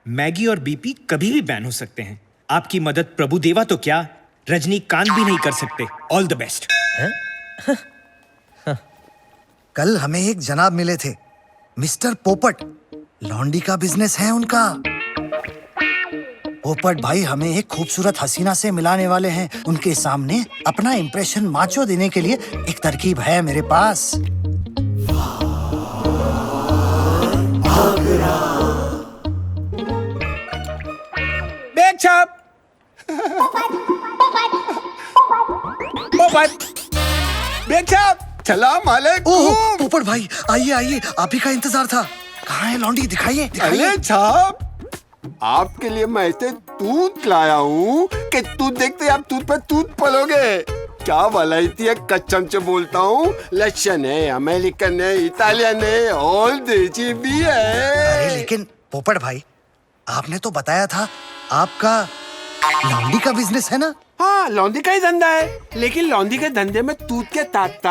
Maggi और BP कभी भी बैन हो सकते हैं। आपकी मदद प्रभु देवा तो क्या, रजनीकांत भी नहीं कर सकते। All the best. कल हमें एक जनाब मिले थे, मिस्टर पोपट। लॉन्डी का बिजनेस है उनका। पोपट भाई हमें एक खूबसूरत हसीना से मिलाने वाले हैं। उनके सामने अपना इंप्रेशन माचो देने के लिए एक तरकीब है मेरे पास। बैग छाप। पोपट, बैग छाप। सलाम अलैकुम। ओह पोपट भाई, आइए आइए, आप ही का इंतजार था। कहाँ है लॉन्डी? दिखाइए दिखाइए। अरे छाप, आपके लिए मैं ऐसे दूध लाया हूँ कि दूध देखते आप दूध पे दूध पलोगे। क्या वलायती है, कसम से बोलता हूँ। लक्षण है, अमेरिकन है, इटालियन है और देसी भी है। अरे लेकिन पोपट भाई, आपने तो बताया था आपका लॉन्डी का बिजनेस है ना? हाँ, लौंडी का ही धंधा है, लेकिन लौंडी के धंधे में दूध के तात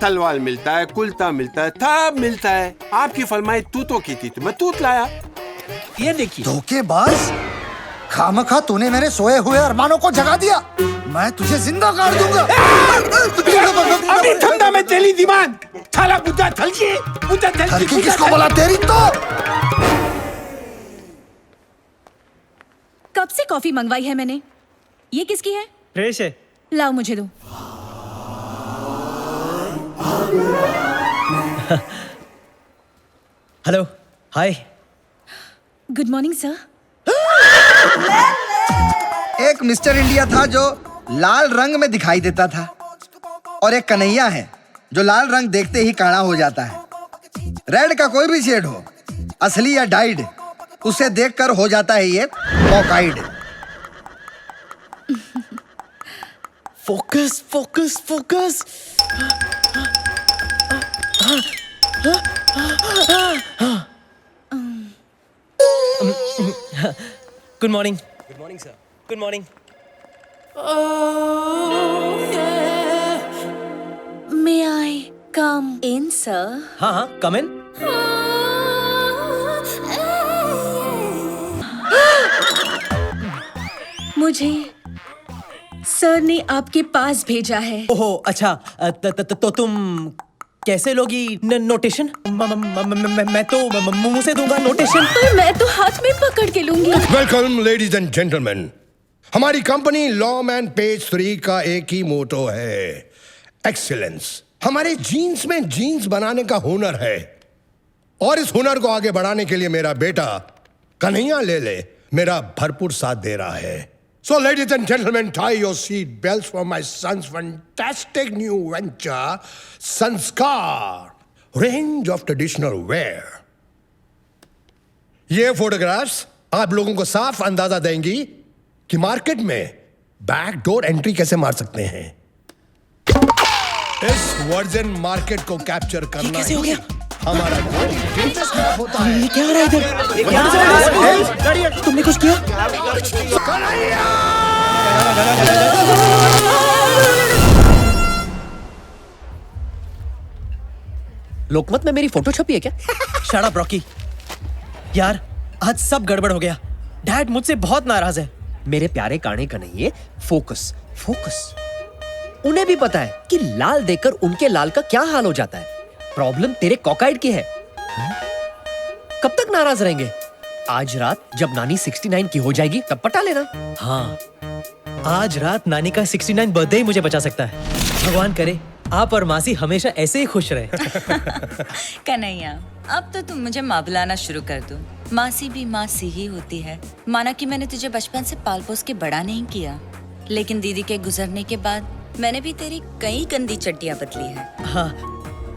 तलवार मिलता है, कुल्ता मिलता है, सब मिलता है। आपकी फरमाइश तूतों की थी तो मैं तूत लाया। ये देखिए। धोखेबाज, खामखा तूने मेरे सोए हुए अरमानों को जगा दिया। मैं तुझे जिंदा काट दूंगा। अभी ठंडा में तेली दिमाग थाला बुद्धा थलकी बुद्धा थलकी किसको बोला? तेरी तो। कब से कॉफी मंगवाई है मैंने। ये किसकी है? फ्रेश है। लाओ मुझे दो। Hello, hi. Good morning sir. एक मिस्टर इंडिया था जो लाल रंग में दिखाई देता था, और एक कन्हैया है जो लाल रंग देखते ही काला हो जाता है। रेड का कोई भी शेड हो, असली या डाइड, उसे देखकर हो जाता है ये कॉकाइड। Focus focus focus. Good morning. Good morning sir. Good morning. May I come in sir? हाँ हाँ, कम इन। मुझे सर ने आपके पास भेजा है। ओहो अच्छा, तो तुम कैसे लोगी नोटेशन? मैं तो मुंह से दूंगा नोटेशन। पर मैं तो हाथ में पकड़ के लूंगी। Welcome ladies and gentleman. हमारी कंपनी लॉमैन पेज 3 का एक ही मोटो है, एक्सीलेंस। हमारे जीन्स में जीन्स बनाने का हुनर है, और इस हुनर को आगे बढ़ाने के लिए मेरा बेटा कन्हैया ले मेरा भरपूर साथ दे रहा है। So ladies and gentlemen, tie your seat belts for my son's fantastic new venture, Sanskar, range of traditional wear. ये फोटोग्राफ्स आप लोगों को साफ अंदाजा देंगी कि मार्केट में बैकडोर एंट्री कैसे मार सकते हैं। इस वर्जिन मार्केट को कैप्चर करना कैसे हो गया? हमारा बिजनेस होता है। ये क्या हो रहा है इधर? तुमने कुछ किया? लोकमत में मेरी फोटो छपी है क्या? Shut up Rocky. यार आज सब गड़बड़ हो गया। डैड मुझसे बहुत नाराज है। मेरे प्यारे काने का नहीं है, फोकस फोकस। उन्हें भी पता है कि लाल देखकर उनके लाल का क्या हाल हो जाता है। प्रॉब्लम तेरे कॉकाइड की है। कब तक नाराज रहेंगे? आज रात जब नानी 69 की हो जाएगी तब पटा लेना। हाँ, आज रात नानी का 69 बर्थडे ही मुझे बचा सकता है। भगवान करे आप और मासी हमेशा ऐसे ही खुश रहे। कन्हैया, अब तो तुम मुझे माँ बुलाना शुरू कर दो। मासी भी मासी ही होती है। माना कि मैंने तुझे बचपन से पाल पोस के बड़ा नहीं किया, लेकिन दीदी के गुजरने के बाद मैंने भी तेरी कई गंदी चड्डियाँ बदली है। हाँ,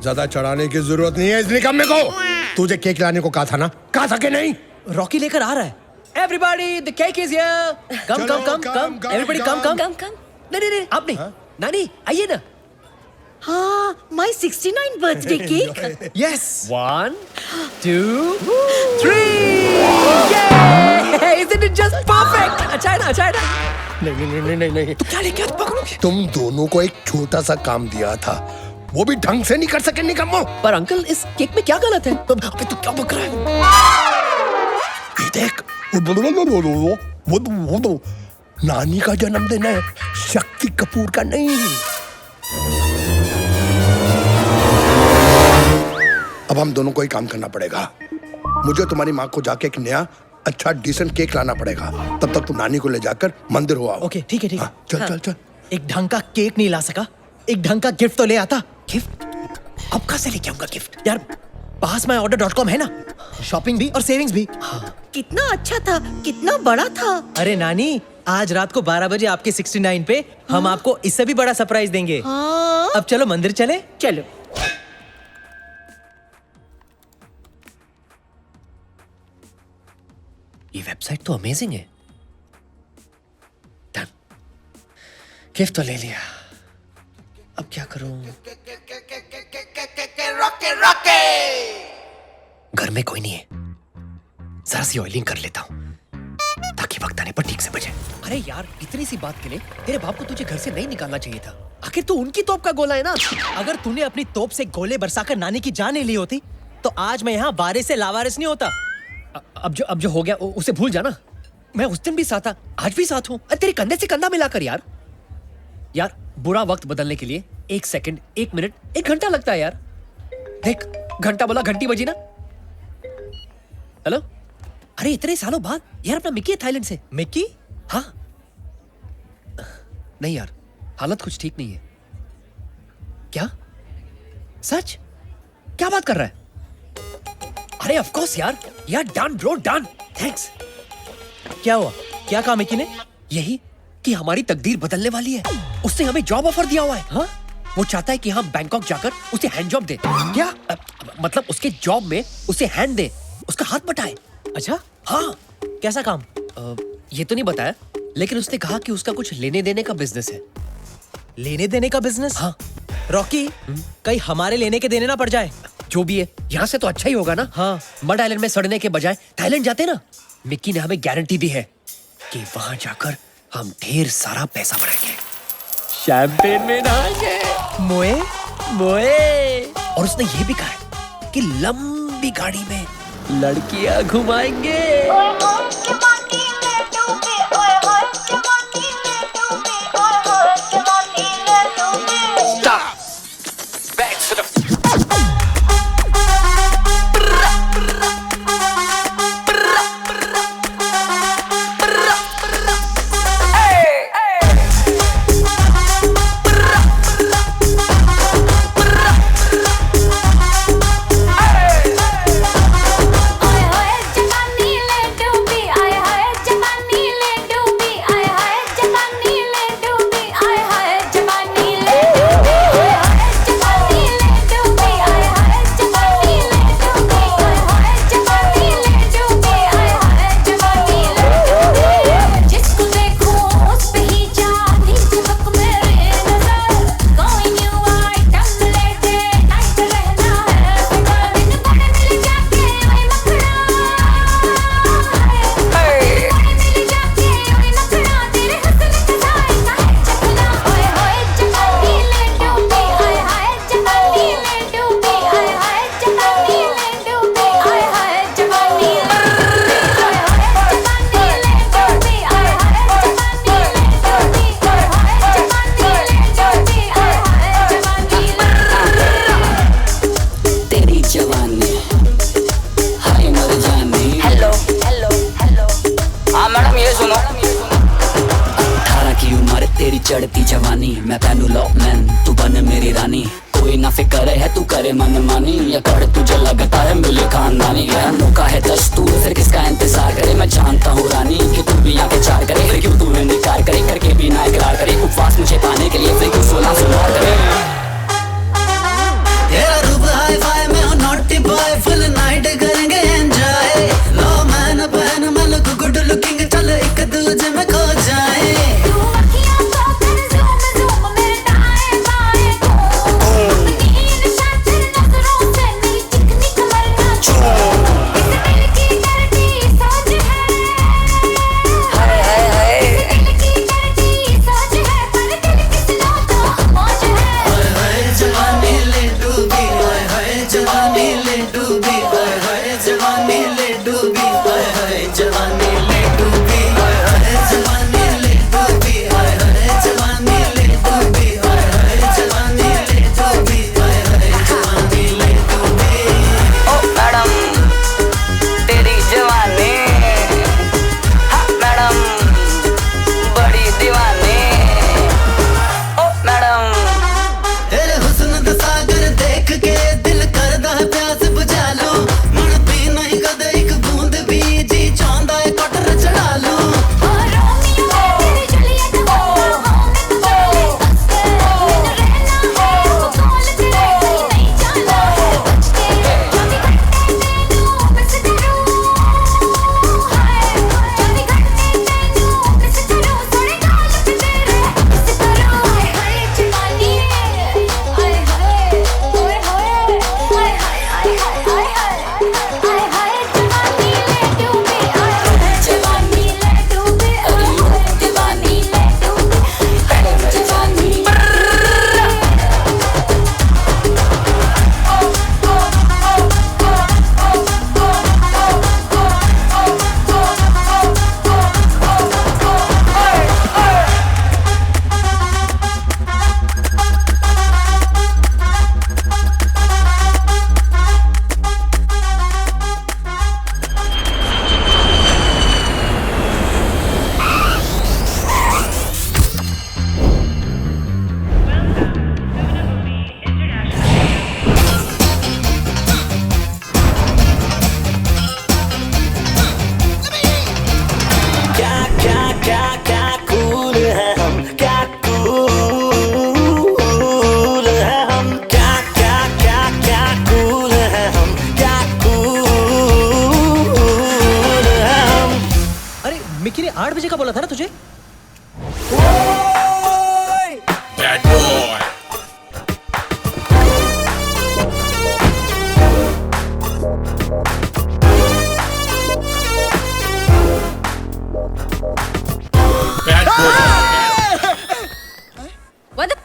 ज्यादा चढ़ाने की जरूरत नहीं है इस निकम्मे को। तुझे केक लाने को कहा था ना, कहा था कि नहीं? रॉकी लेकर आ रहा है। Everybody, the cake is here. Come, चलो, come, come, come. come, Everybody, come, come. come. कम नहीं, आप नहीं। नानी, आइए ना। हाँ, my 69 birthday cake. Yes. 1, 2, 3. Yay! Isn't it just perfect? अच्छा है ना, अच्छा है ना? नहीं। तो क्या लेके आज पकड़ोगे? तुम दोनों को एक छोटा सा काम दिया था, वो भी ढंग से नहीं कर सके निकम्मो। पर अंकल इस केक में क्या गलत है? तो क्या बक रहा है? ये देख, नानी का जन्मदिन है, शक्ति कपूर का नहीं। अब हम दोनों को ही काम करना पड़ेगा। मुझे तुम्हारी माँ को जाके एक नया अच्छा डिसेंट केक लाना पड़ेगा। तब तक तुम नानी को ले जाकर मंदिर हो आओ। ओके ठीक है ठीक है। हाँ, चल चल चल। एक ढंग का केक नहीं ला सका, एक ढंग का गिफ्ट तो ले आता। गिफ्ट? अब कहाँ से लेके आऊंगा गिफ्ट? यार पास में order.com है ना, शॉपिंग भी और सेविंग्स भी। हाँ। कितना अच्छा था, कितना बड़ा था। अरे नानी, आज रात को 12 बजे आपके 69 पे हम आपको इससे भी बड़ा सरप्राइज देंगे। हाँ? अब चलो मंदिर चले। चलो। ये वेबसाइट तो अमेजिंग है। डन, गिफ्ट तो ले लिया, अब क्या करूं? घर में कोई नहीं है, जरा सी ऑयलिंग कर लेता हूं ताकि वक्त आने पर ठीक से बजे। अरे यार, इतनी सी बात के लिए तेरे बाप को तुझे घर से नहीं निकालना चाहिए था। आखिर तू उनकी तोप का गोला है ना। अगर तूने अपनी तोप से गोले बरसाकर नानी की जान नहीं ली होती तो आज मैं यहाँ वारिस से लावारिस नहीं होता। अब जो हो गया उसे भूल जाना। मैं उस दिन भी साथ था, आज भी साथ हूं। तेरे कंधे से कंधा मिलाकर। यार बुरा वक्त बदलने के लिए 1 सेकंड, 1 मिनट, 1 घंटा लगता है यार। देख, घंटा बोला, घंटी बजी ना। हेलो, अरे इतने सालों बाद यार अपना मिक्की है थाईलैंड से। मिक्की? हाँ। नहीं यार, हालत कुछ ठीक नहीं है। क्या? सच? क्या बात कर रहा है? अरे ऑफ कोर्स यार डन ब्रो, डन, थैंक्स। क्या हुआ? क्या कहा मिक्की ने? यही कि हमारी तकदीर बदलने वाली है। उसने हमें जॉब ऑफर दिया हुआ है। हाँ? वो चाहता है कि हम बैंकॉक जाकर उसे हैंड जॉब दे। क्या? मतलब उसके जॉब में उसे हैंड दे, उसका हाथ बटाए। अच्छा? हाँ। कैसा काम? ये तो नहीं बताया, लेकिन उसने कहा कि उसका कुछ लेने देने का बिजनेस है। लेने देने का बिजनेस? हाँ। रॉकी, कहीं हमारे लेने के देने ना पड़ जाए। जो भी है, यहाँ से तो अच्छा ही होगा ना। हाँ। मड आइलैंड में सड़ने के बजाय थाईलैंड जाते ना। मिक्की ने हमें गारंटी दी है कि वहां जाकर हम ढेर सारा पैसा बनाएंगे, शैंपेन में नहाएंगे, मोए मोए। और उसने ये भी कहा है कि लंबी गाड़ी में लड़कियां घुमाएंगे। चढ़ती जवानी मैं पहनू लॉकमैन, तू बन मेरी रानी। कोई ना फिक्र है तू करे मन मानी, या कर तुझे लगता है मिले खानदानी। मौका है दस्तूर, फिर किसका इंतजार करे। मैं जानता हूँ रानी कि तू भी यहाँ के चार करे, फिर क्यों तू इनकार करे, करके भी ना इकरार करे। उपवास मुझे पाने के लिए फिर क्यों 16 सुनार करे। तेरा रूप हाई फाई में हो नॉटी बॉय, फुल नाइट करेंगे एंजॉय। लो मैन पहन मन को गुड लुकिंग, चल एक दूजे में खो जाए। मिकी ने 8 बजे का बोला था ना तुझे? What the-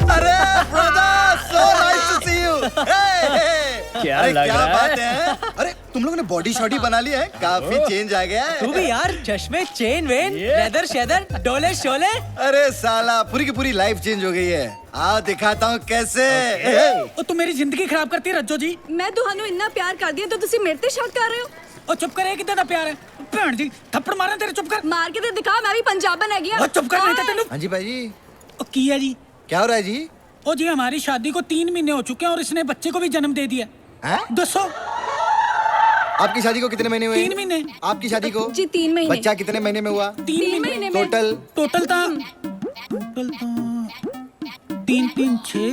अरे brother, so nice to see you. Hey, hey. क्या अरे लग क्या रहा बात है? अरे तुम लोगों ने बॉडी शॉडी बना ली है, काफी चेंज आ गया तू है। भी यार, चश्मे, चेन वेन, लेदर शेदर, डोले शोले। अरे साला पूरी की पूरी लाइफ चेंज हो गई है। आओ दिखाता हूँ कैसे। ਉਹ ਤੂੰ ਮੇਰੀ ਜ਼ਿੰਦਗੀ ਖਰਾਬ ਕਰਤੀ ਰੱਜੋ ਜੀ। मैं ਤੁਹਾਨੂੰ ਇੰਨਾ ਪਿਆਰ ਕਰਦੀ ਹਾਂ ਤਾਂ ਤੁਸੀਂ ਮੇਰੇ ਤੇ ਸ਼ੱਕ ਕਰ ਰਹੇ ਹੋ ਉਹ ਚੁੱਪ ਕਰ, ਇਹ ਕਿੱਦਾਂ ਦਾ ਪਿਆਰ ਹੈ? ਭੈਣ ਜੀ ਥੱਪੜ ਮਾਰਾਂ ਤੇਰੇ, ਚੁੱਪ ਕਰ। ਮਾਰ ਕੇ ਤੇ ਦਿਖਾ, ਮੈਂ ਵੀ ਪੰਜਾਬਣ ਹੈਗੀ ਆ। ਉਹ ਚੁੱਪ ਕਰ, ਨਹੀਂ ਤਾਂ ਤੈਨੂੰ। हाँ जी भाई जी, ਉਹ ਕੀ ਹੈ ਜੀ? क्या हो रहा है जी? ਉਹ जी हमारी शादी को 3 महीने हो चुके हैं और इसने बच्चे को भी जन्म दे दिया। हैं? दसो। आपकी शादी को कितने महीने हुए? 3 महीने। आपकी शादी को? जी 3 महीने। बच्चा कितने महीने में हुआ? 3 महीने में। टोटल? टोटल था 3 3 6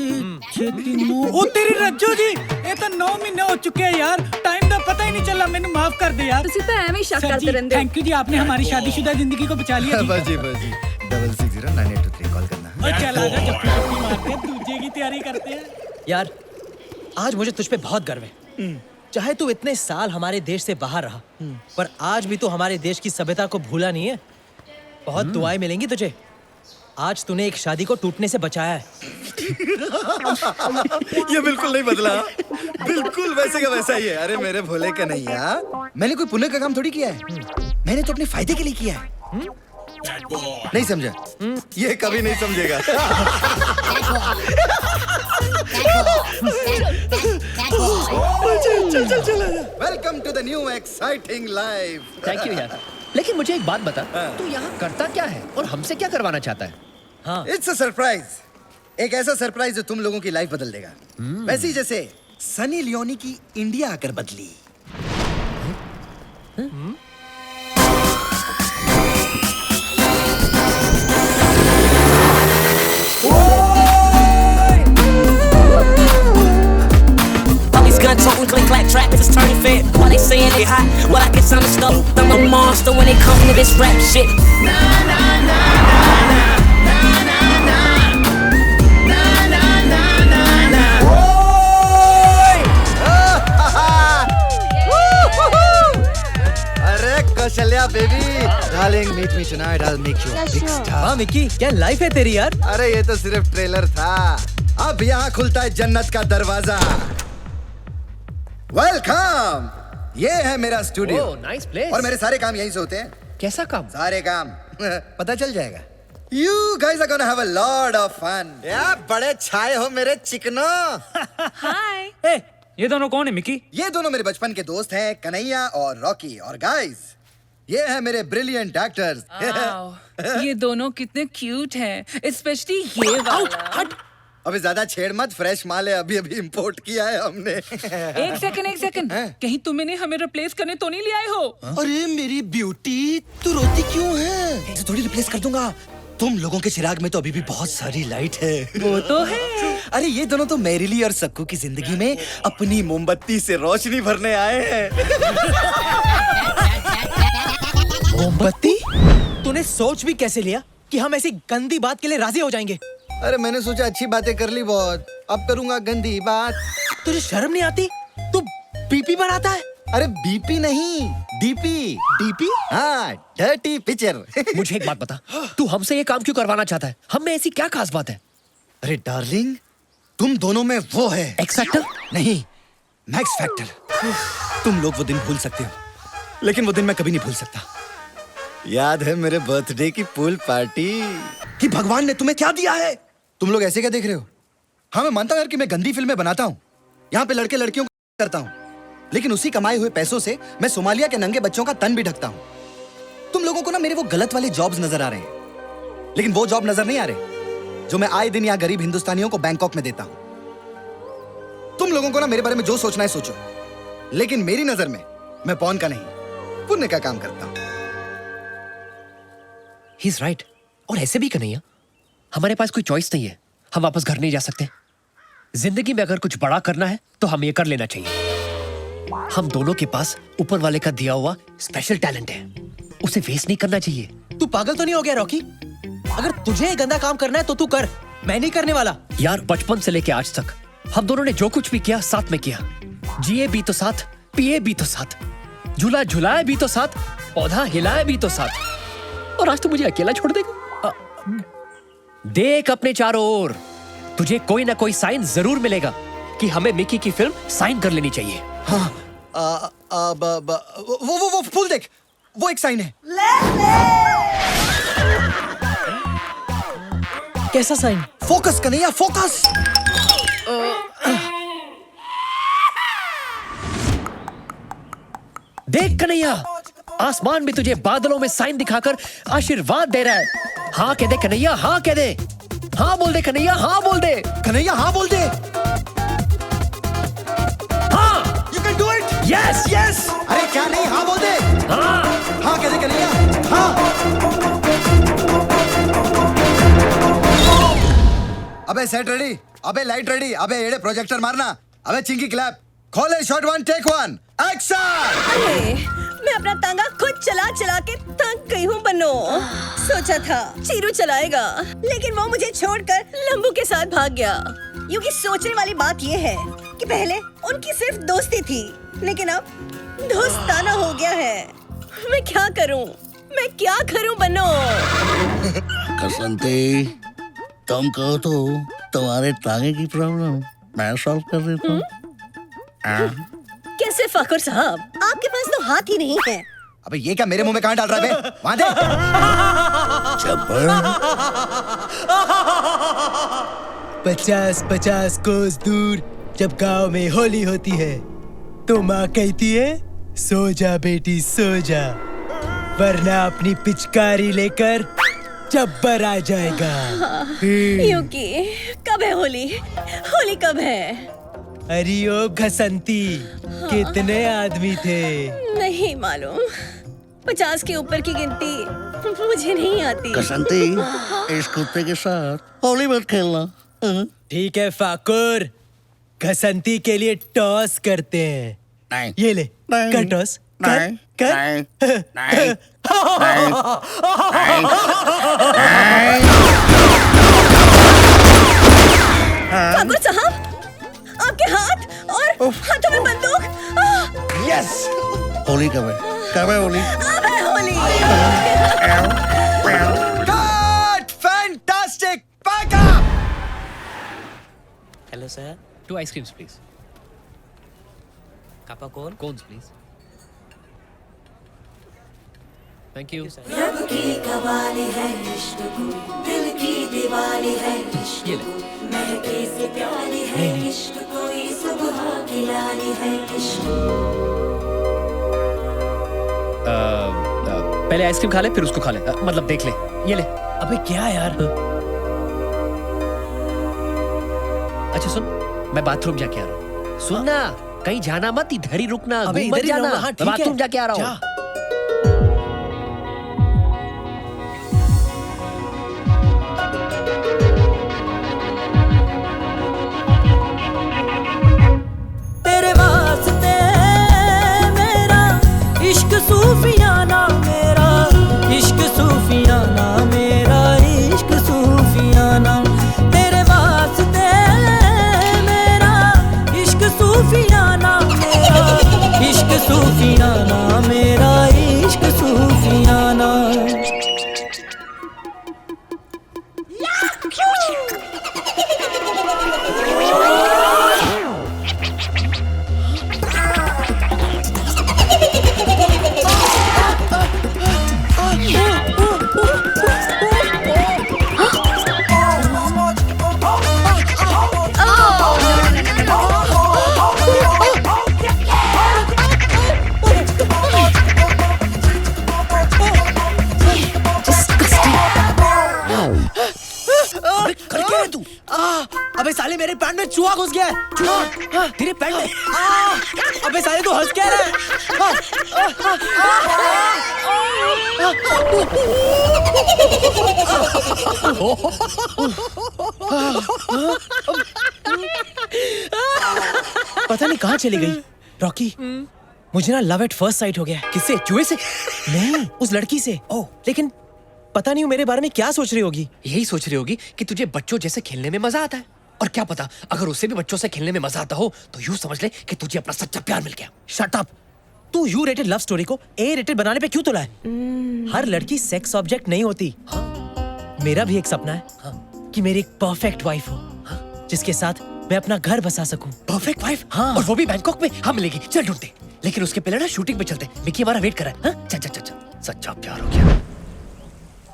6 3 9। ओ तेरी रज्जो जी, ये तो 9 महीने हो चुके हैं यार। टाइम का पता ही नहीं चला। मैंने माफ कर दे यार। ਤੁਸੀਂ ਤਾਂ ਐਵੇਂ ਹੀ ਸ਼ੱਕ सर ਕਰਦੇ जी, ਰਹਿੰਦੇ ਹੋ। थैंक यू जी, आपने हमारी शादीशुदा जिंदगी को बचा लिया जी। बस जी 660982 कॉल करना। और चल आजा, चप्पी चप्पी मारते हैं, दूजे की तैयारी करते हैं। यार, आज मुझे तुझ पे बहुत गर्व है। चाहे तू इतने साल हमारे देश से बाहर रहा, पर आज भी तू हमारे देश की सभ्यता को भूला नहीं है। बहुत दुआएं मिलेंगी तुझे। आज तूने एक शादी को टूटने से बचाया है। ये बिल्कुल नहीं बदला, बिल्कुल वैसे का वैसा ही है। अरे मेरे भोले कन्हैया, मैंने कोई पुण्य का काम थोड़ी किया है, मैंने तो अपने फायदे के लिए किया है। नहीं समझा? ये कभी नहीं समझेगा। Welcome to the new exciting life. Thank you यार। लेकिन मुझे एक बात बता, तू यहाँ करता क्या है और हमसे क्या करवाना चाहता है? हाँ, इट्स अ सरप्राइज, एक ऐसा सरप्राइज जो तुम लोगों की लाइफ बदल देगा। वैसे ही जैसे सनी लियोनी की इंडिया आकर बदली। All these gun toting, click clack tracks is turning fed. Why they saying they hot? Well, I guess I'm a stuff. I'm a monster when it comes to this rap shit. अरे Kaushalya baby, darling meet me tonight, I will make you a big star. वाह Mickey, क्या life है तेरी यार। अरे ये तो सिर्फ ट्रेलर था, अब यहाँ खुलता है जन्नत का दरवाजा। वेलकम, ये है मेरा स्टूडियो। ओह, नाइस प्लेस। और मेरे सारे काम यहीं से होते हैं। कैसा काम? सारे काम पता चल जाएगा। You guys are gonna have a lot of fun. यार बड़े छाए हो मेरे चिकनो। हाय। ए, ये दोनों कौन है मिकी? ये दोनों मेरे बचपन के दोस्त हैं, कन्हैया और रॉकी। और गाइस, ये है मेरे ब्रिलियंट एक्टर्स। ये दोनों कितने क्यूट हैं, स्पेशली ये वाला। हट, अभी ज्यादा छेड़ मत, फ्रेश माल है, अभी अभी इंपोर्ट किया है हमने। एक सेकंड, कहीं तुम इन्हें हमें रिप्लेस करने तो नहीं ले आए हो? अरे मेरी ब्यूटी, तू रोती क्यों है? इसे थोड़ी रिप्लेस कर दूंगा। तुम लोगों के चिराग में तो अभी भी बहुत सारी लाइट है। वो तो है। अरे ये दोनों तो मैरिली और सक्कू की जिंदगी में अपनी मोमबत्ती से रोशनी भरने आए हैं। मोमबत्ती? तूने सोच भी कैसे लिया कि हम ऐसी गंदी बात के लिए राजी हो जाएंगे? अरे मैंने सोचा अच्छी बातें कर ली बहुत, अब करूंगा गंदी बात। तुझे शर्म नहीं आती? तू पीपी बनाता है? अरे बीपी नहीं, डीपी। डीपी? हाँ, डर्टी पिक्चर। मुझे एक बात बता, तू हमसे ये काम क्यों करवाना चाहता है? हम में ऐसी क्या खास बात है? अरे डार्लिंग, तुम दोनों में वो है एक्स फैक्टर? नहीं, मैक्स फैक्टर। तुम लोग वो दिन भूल सकते हो, लेकिन वो दिन मैं कभी नहीं भूल सकता। याद है मेरे बर्थडे की पूल पार्टी? कि भगवान ने तुम्हें क्या दिया है? तुम लोग ऐसे क्या देख रहे हो? हाँ मैं मानता हूँ यार कि मैं गंदी फिल्में बनाता हूँ, यहाँ पे लड़के लड़कियों को करता हूँ, लेकिन उसी कमाए हुए पैसों से मैं सोमालिया के नंगे बच्चों का तन भी ढकता हूँ। तुम लोगों को ना मेरे वो गलत वाले जॉब्स नजर आ रहे हैं, लेकिन वो जॉब नजर नहीं आ रहे जो मैं आए दिन यहाँ गरीब हिंदुस्तानियों को बैंकॉक में देता हूँ। तुम लोगों को ना मेरे बारे में जो सोचना है सोचो, लेकिन मेरी नजर में मैं पौन का नहीं, पुण्य का काम करता हूँ। He is right. और ऐसे भी कन्हैया, हमारे पास कोई चॉइस नहीं है, हम वापस घर नहीं जा सकते। जिंदगी में अगर कुछ बड़ा करना है तो हम ये कर लेना चाहिए। हम दोनों के पास ऊपर वाले का दिया हुआ स्पेशल टैलेंट है, उसे वेस्ट नहीं करना चाहिए। तू पागल तो नहीं हो गया रॉकी? अगर तुझे ये गंदा काम करना है तो तू कर, मैं नहीं करने वाला। यार बचपन से लेके आज तक हम दोनों ने जो कुछ भी किया साथ में किया, जिए भी तो साथ, पिए भी तो साथ, झूला झुलाए भी तो साथ, पौधा हिलाए भी तो साथ, और आज तू मुझे अकेला छोड़ देगा? देख अपने चारों ओर, तुझे कोई ना कोई साइन जरूर मिलेगा कि हमें मिकी की फिल्म साइन कर लेनी चाहिए। हाँ, वो फूल देख, वो एक साइन है। कैसा साइन? Focus Kanhaiya, focus. देख कन्हैया, आसमान भी तुझे बादलों में साइन दिखाकर आशीर्वाद दे रहा है। हाँ कह दे कन्हैया, हाँ कह दे, हाँ बोल दे कन्हैया, हाँ बोल दे कन्हैया, हाँ बोल दे। हाँ, you can do it. Yes yes. अरे क्या नहीं, हाँ बोल दे। हाँ हाँ कह दे कन्हैया, हाँ। अबे सेट रेडी, अबे लाइट रेडी, अबे एड़े प्रोजेक्टर मारना, अबे चिंकी क्लैप, खोले शॉट 1 टेक 1 एक्शन। अरे मैं अपना तांगा खुद चला चला के थक गई हूँ बनो। सोचा था चीरू चलाएगा, लेकिन वो मुझे छोड़कर लंबू के साथ भाग गया। यूं कि सोचने वाली बात ये है कि पहले उनकी सिर्फ दोस्ती थी, लेकिन अब दोस्ताना हो गया है। मैं क्या करूँ, मैं क्या करूँ बनो? कसंती, तुम कहो तो तुम्हारे तांगे की प्रॉब्लम मैं सॉल्व कर देता हूँ। कैसे फाखुर साहब, आपके पास तो हाथ ही नहीं है। अबे ये क्या मेरे मुंह में कहाँ डाल रहा है बे? वहाँ दे। 50-50 कोस दूर जब गांव में होली होती है तो माँ कहती है सो जा बेटी सो जा, वरना अपनी पिचकारी लेकर जब्बर आ जाएगा। यूकी, कब है होली? होली कब है? अरे ओ घसंती, कितने आदमी थे? नहीं मालूम, 50 के ऊपर की गिनती मुझे नहीं आती। कसंती, इस कुत्ते के साथ होली मत खेलना। ठीक है फाकुर, घसंती के लिए टॉस करते हैं। नहीं, ये ले, नहीं, कर टॉस, कर, नहीं, कर। नहीं, नहीं, फाकुर साहब, आपके हाथ और हाथों में बंदूक। यस। होली कब है? कब है होली? अब है Holi. Cut, fantastic, pack up. Hello sir, 2 ice creams please. Cup or cone? Cones please. Thank you. रब की कवाली है इश्क को, दिल की दीवाली है इश्क को, महके से प्याली है इश्क कोई सुबह की लाली है इश्क। पहले आइसक्रीम खा ले फिर उसको खा ले, मतलब देख ले। ये ले। अबे क्या यार? अच्छा सुन, मैं बाथरूम जाके आ रहा हूँ। सुनना, कहीं जाना मत, इधर ही रुकना, अबे घूम मत इधर ही जाना। रहूंगा, हाँ, मैं ठीक है। बाथरूम जाके आ रहा हूँ। जा। तेरे वास्ते मेरा इश्क सूफियाना, मेरा इश्क सूफियाना, मेरा इश्क सूफियाना। तेरे वास्ते मेरा इश्क सूफियाना, मेरा इश्क सूफियाना, मेरा इश्क सूफियाना। अबे साले मेरे पैंट में चूहा घुस गया है। चूहा तेरे पैंट में। अबे साले तू हंस क्या रहा है? पता नहीं कहाँ चली गई। रॉकी मुझे ना लव एट फर्स्ट साइट हो गया। किससे? चूहे से? नहीं, उस लड़की से। ओह, लेकिन पता नहीं वो मेरे बारे में क्या सोच रही होगी। यही सोच रही होगी कि तुझे बच्चों जैसे खेलने में मजा आता है। और क्या पता अगर उसे भी बच्चों से खेलने में मजा आता हो तो यूं समझ ले कि तुझे अपना सच्चा प्यार मिल गया। Shut up. तू यू रेटेड लव स्टोरी को ए रेटेड बनाने पे क्यों तुला है? हर लड़की सेक्स ऑब्जेक्ट नहीं होती। मेरा भी एक सपना है कि मेरी एक परफेक्ट वाइफ हो जिसके साथ मैं अपना घर बसा सकूं। Perfect wife? हाँ। और वो भी बैंकॉक में। हाँ मिलेगी, चल ढूंढते। लेकिन उसके पहले ना शूटिंग पे चलते। मिकी हमारा वेट कर रहा है। चल चल चल चल। सच्चा प्यार हो गया।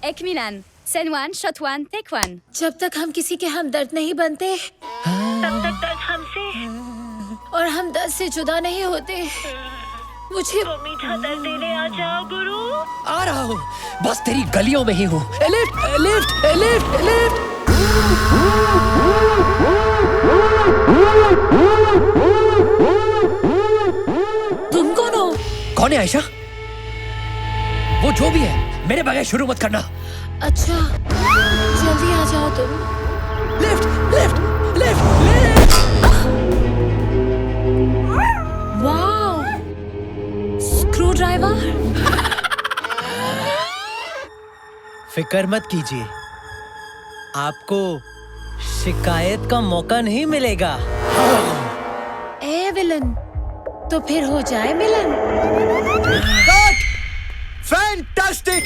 Ek Milan, scene one, shot one, take one. जब तक हम किसी के हमदर्द नहीं बनते तब तक दर्द हमसे और हम दर्द से जुदा नहीं होते। मुझे वो मीठा दर्द देने आ जाओ गुरु। आ रहा हूँ, बस तेरी गलियों में ही हूँ। Lift lift lift lift. तुम कौन हो? कौन है आयशा? वो जो भी है, मेरे बगैर शुरू मत करना। अच्छा, जल्दी आ जाओ तुम। Lift lift lift lift. Wow, screw driver. फिक्र मत कीजिए, आपको शिकायत का मौका नहीं मिलेगा। ए विलन, तो फिर हो जाए मिलन। Fantastic.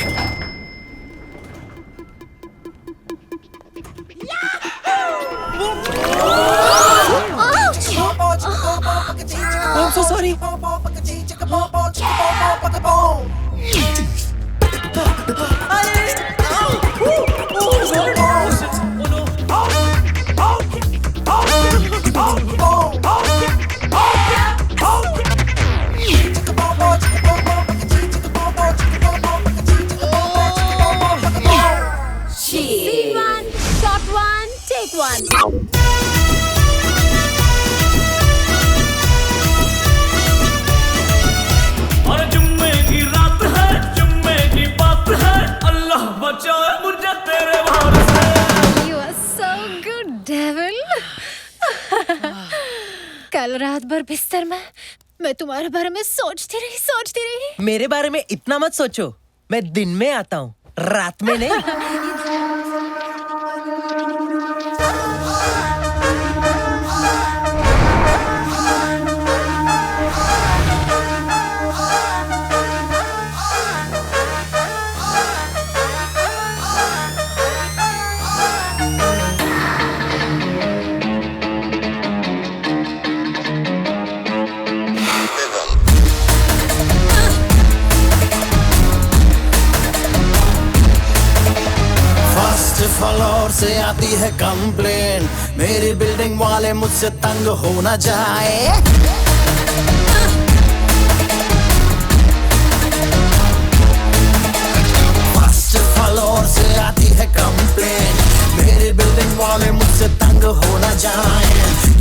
I'm so sorry. Scene one, shot one, take one. और जुम्मे की रात है, जुम्मे की बात है, अल्लाह बचाए मुझे तेरे भार से। You are so good, devil. कल रात भर बिस्तर में मैं तुम्हारे बारे में सोचती रही। मेरे बारे में इतना मत सोचो, मैं दिन में आता हूँ, रात में नहीं। फ्लोर से आती है कंप्लेन, मेरी बिल्डिंग वाले मुझसे तंग हो न जाए। फर्स्ट फ्लोर से आती है कंप्लेन, मेरी बिल्डिंग वाले मुझसे तंग हो न जाए।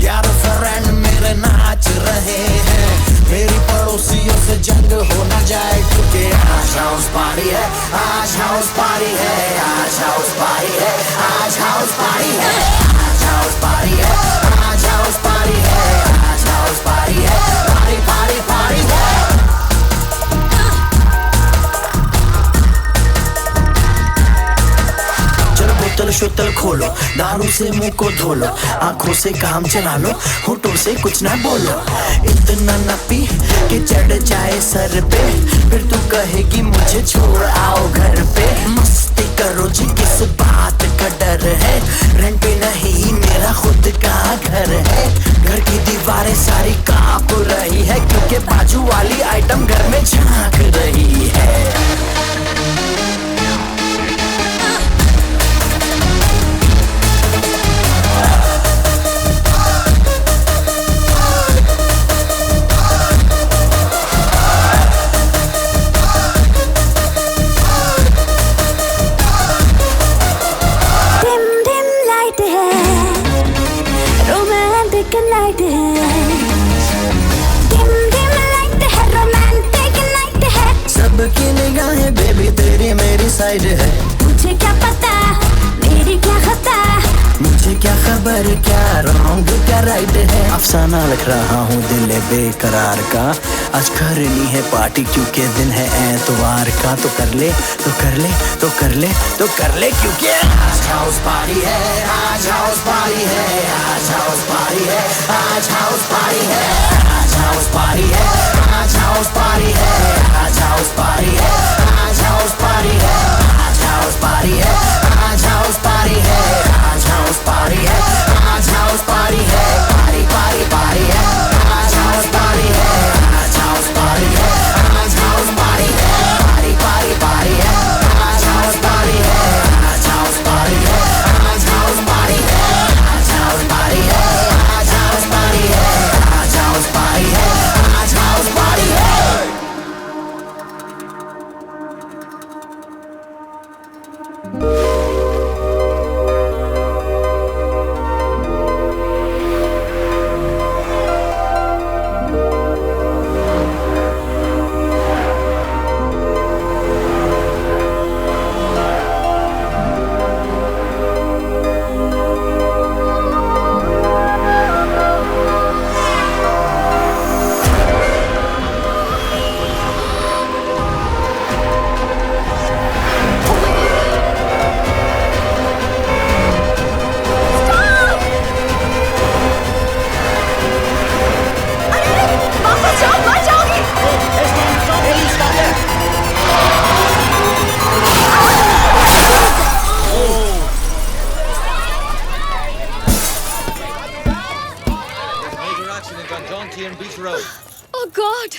यार फ्रेंड मेरे नाच रहे हैं, मेरी पड़ोसियों से जंग हो न जाए। क्योंकि आज हाउस पार्टी है, आज हाउस पार्टी है, आज हाउस पार्टी है, आज हाउस पार्टी है, आज हाउस पार्टी है, आज हाउस पार्टी है, आज हाउस पार्टी है, पार्टी पार्टी पार्टी है। चलो बोतल शोतल खोलो, दारू से मुंह को धो लो, आंखों से काम चला लो, होठों से कुछ ना बोलो। इतना न पी कि चढ़ जाए सर पे, फिर तू कहेगी मुझे छोड़ आओ घर पे। मस्ती करो जी, किस बात का डर है, रेंट पे नहीं मेरा खुद का घर है। घर की दीवारें सारी कांप रही है, क्योंकि बाजू वाली आइटम घर में झांक रही है। सबकी निगाहें बेबी तेरी मेरी साइड है। मुझे क्या पता मेरी क्या खता, मुझे क्या खबर खबर क्या रॉन्ग क्या राइट है, अफसाना लिख रहा हूँ दिल बेकरार का। आज करनी है पार्टी क्योंकि दिन है एतवार का, तो कर ले तो कर ले तो कर ले तो कर ले, क्योंकि आज हाउस पार्टी है, आज हाउस पार्टी है, आज हाउस पार्टी है, आज हाउस पार्टी है, आज हाउस पार्टी है, आज हाउस पार्टी है, आज हाउस पार्टी है, आज हाउस पार्टी है, आज हाउस पार्टी है, आज हाउस पार्टी है, आज हाउस पार्टी है, आज हाउस पार्टी है, पार्टी पार्टी पार्टी है, आज हाउस पार्टी है, आज हाउस पार्टी है, आज हाउस पार्टी है, पार्टी पार्टी पार्टी है, आज हाउस पार्टी है, आज हाउस पार्टी है, आज हाउस पार्टी है, आज हाउस पार्टी है, आज हाउस पार्टी है, आज हाउस पार्टी है, आज हाउस पार्टी है। Oh God!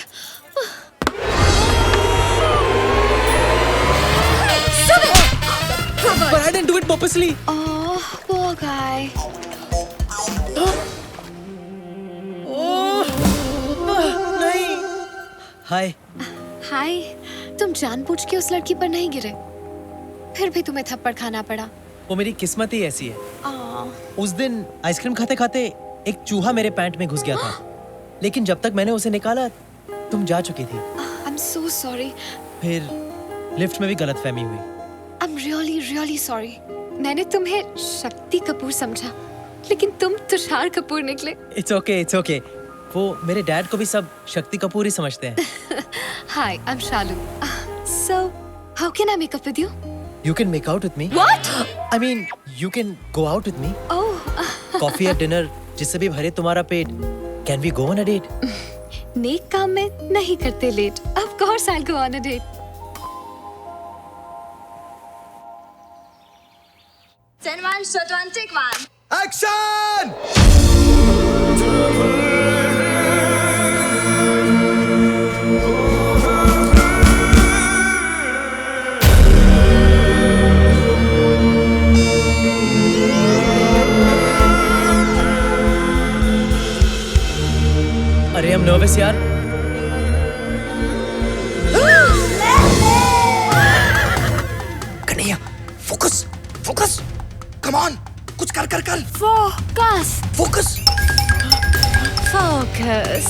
But I didn't do it purposely. Oh, poor guy. नहीं। हाय। हाय, तुम जानबूझ के उस लड़की पर नहीं गिरे, फिर भी तुम्हें थप्पड़ खाना पड़ा। वो मेरी किस्मत ही ऐसी है। आह, उस दिन आइसक्रीम खाते खाते एक चूहा मेरे पैंट में घुस गया था, लेकिन जब तक मैंने उसे निकाला तुम जा चुकी थी। I'm so sorry. फिर लिफ्ट में भी गलतफहमी हुई। I'm really, really sorry. मैंने तुम्हें शक्ति कपूर समझा, लेकिन तुम तुषार कपूर निकले। It's okay, it's okay. वो मेरे डैड को भी सब शक्ति कपूर ही समझते हैं। Hi, I'm Shalu. So, how can I make up with you? You can make out with me. What? I mean, you can go out with me. Oh, Coffee या dinner, जिससे भी भरे तुम्हारा पेट। Can we go on a date? नेक काम में नहीं करते late. Of course, I'll go on a date. Send one, shot one, take one. Action! अरे I'm nervous यार। Kanhaiya, focus, focus, come on, कुछ कर कर कर, Focus. फोकस। Focus.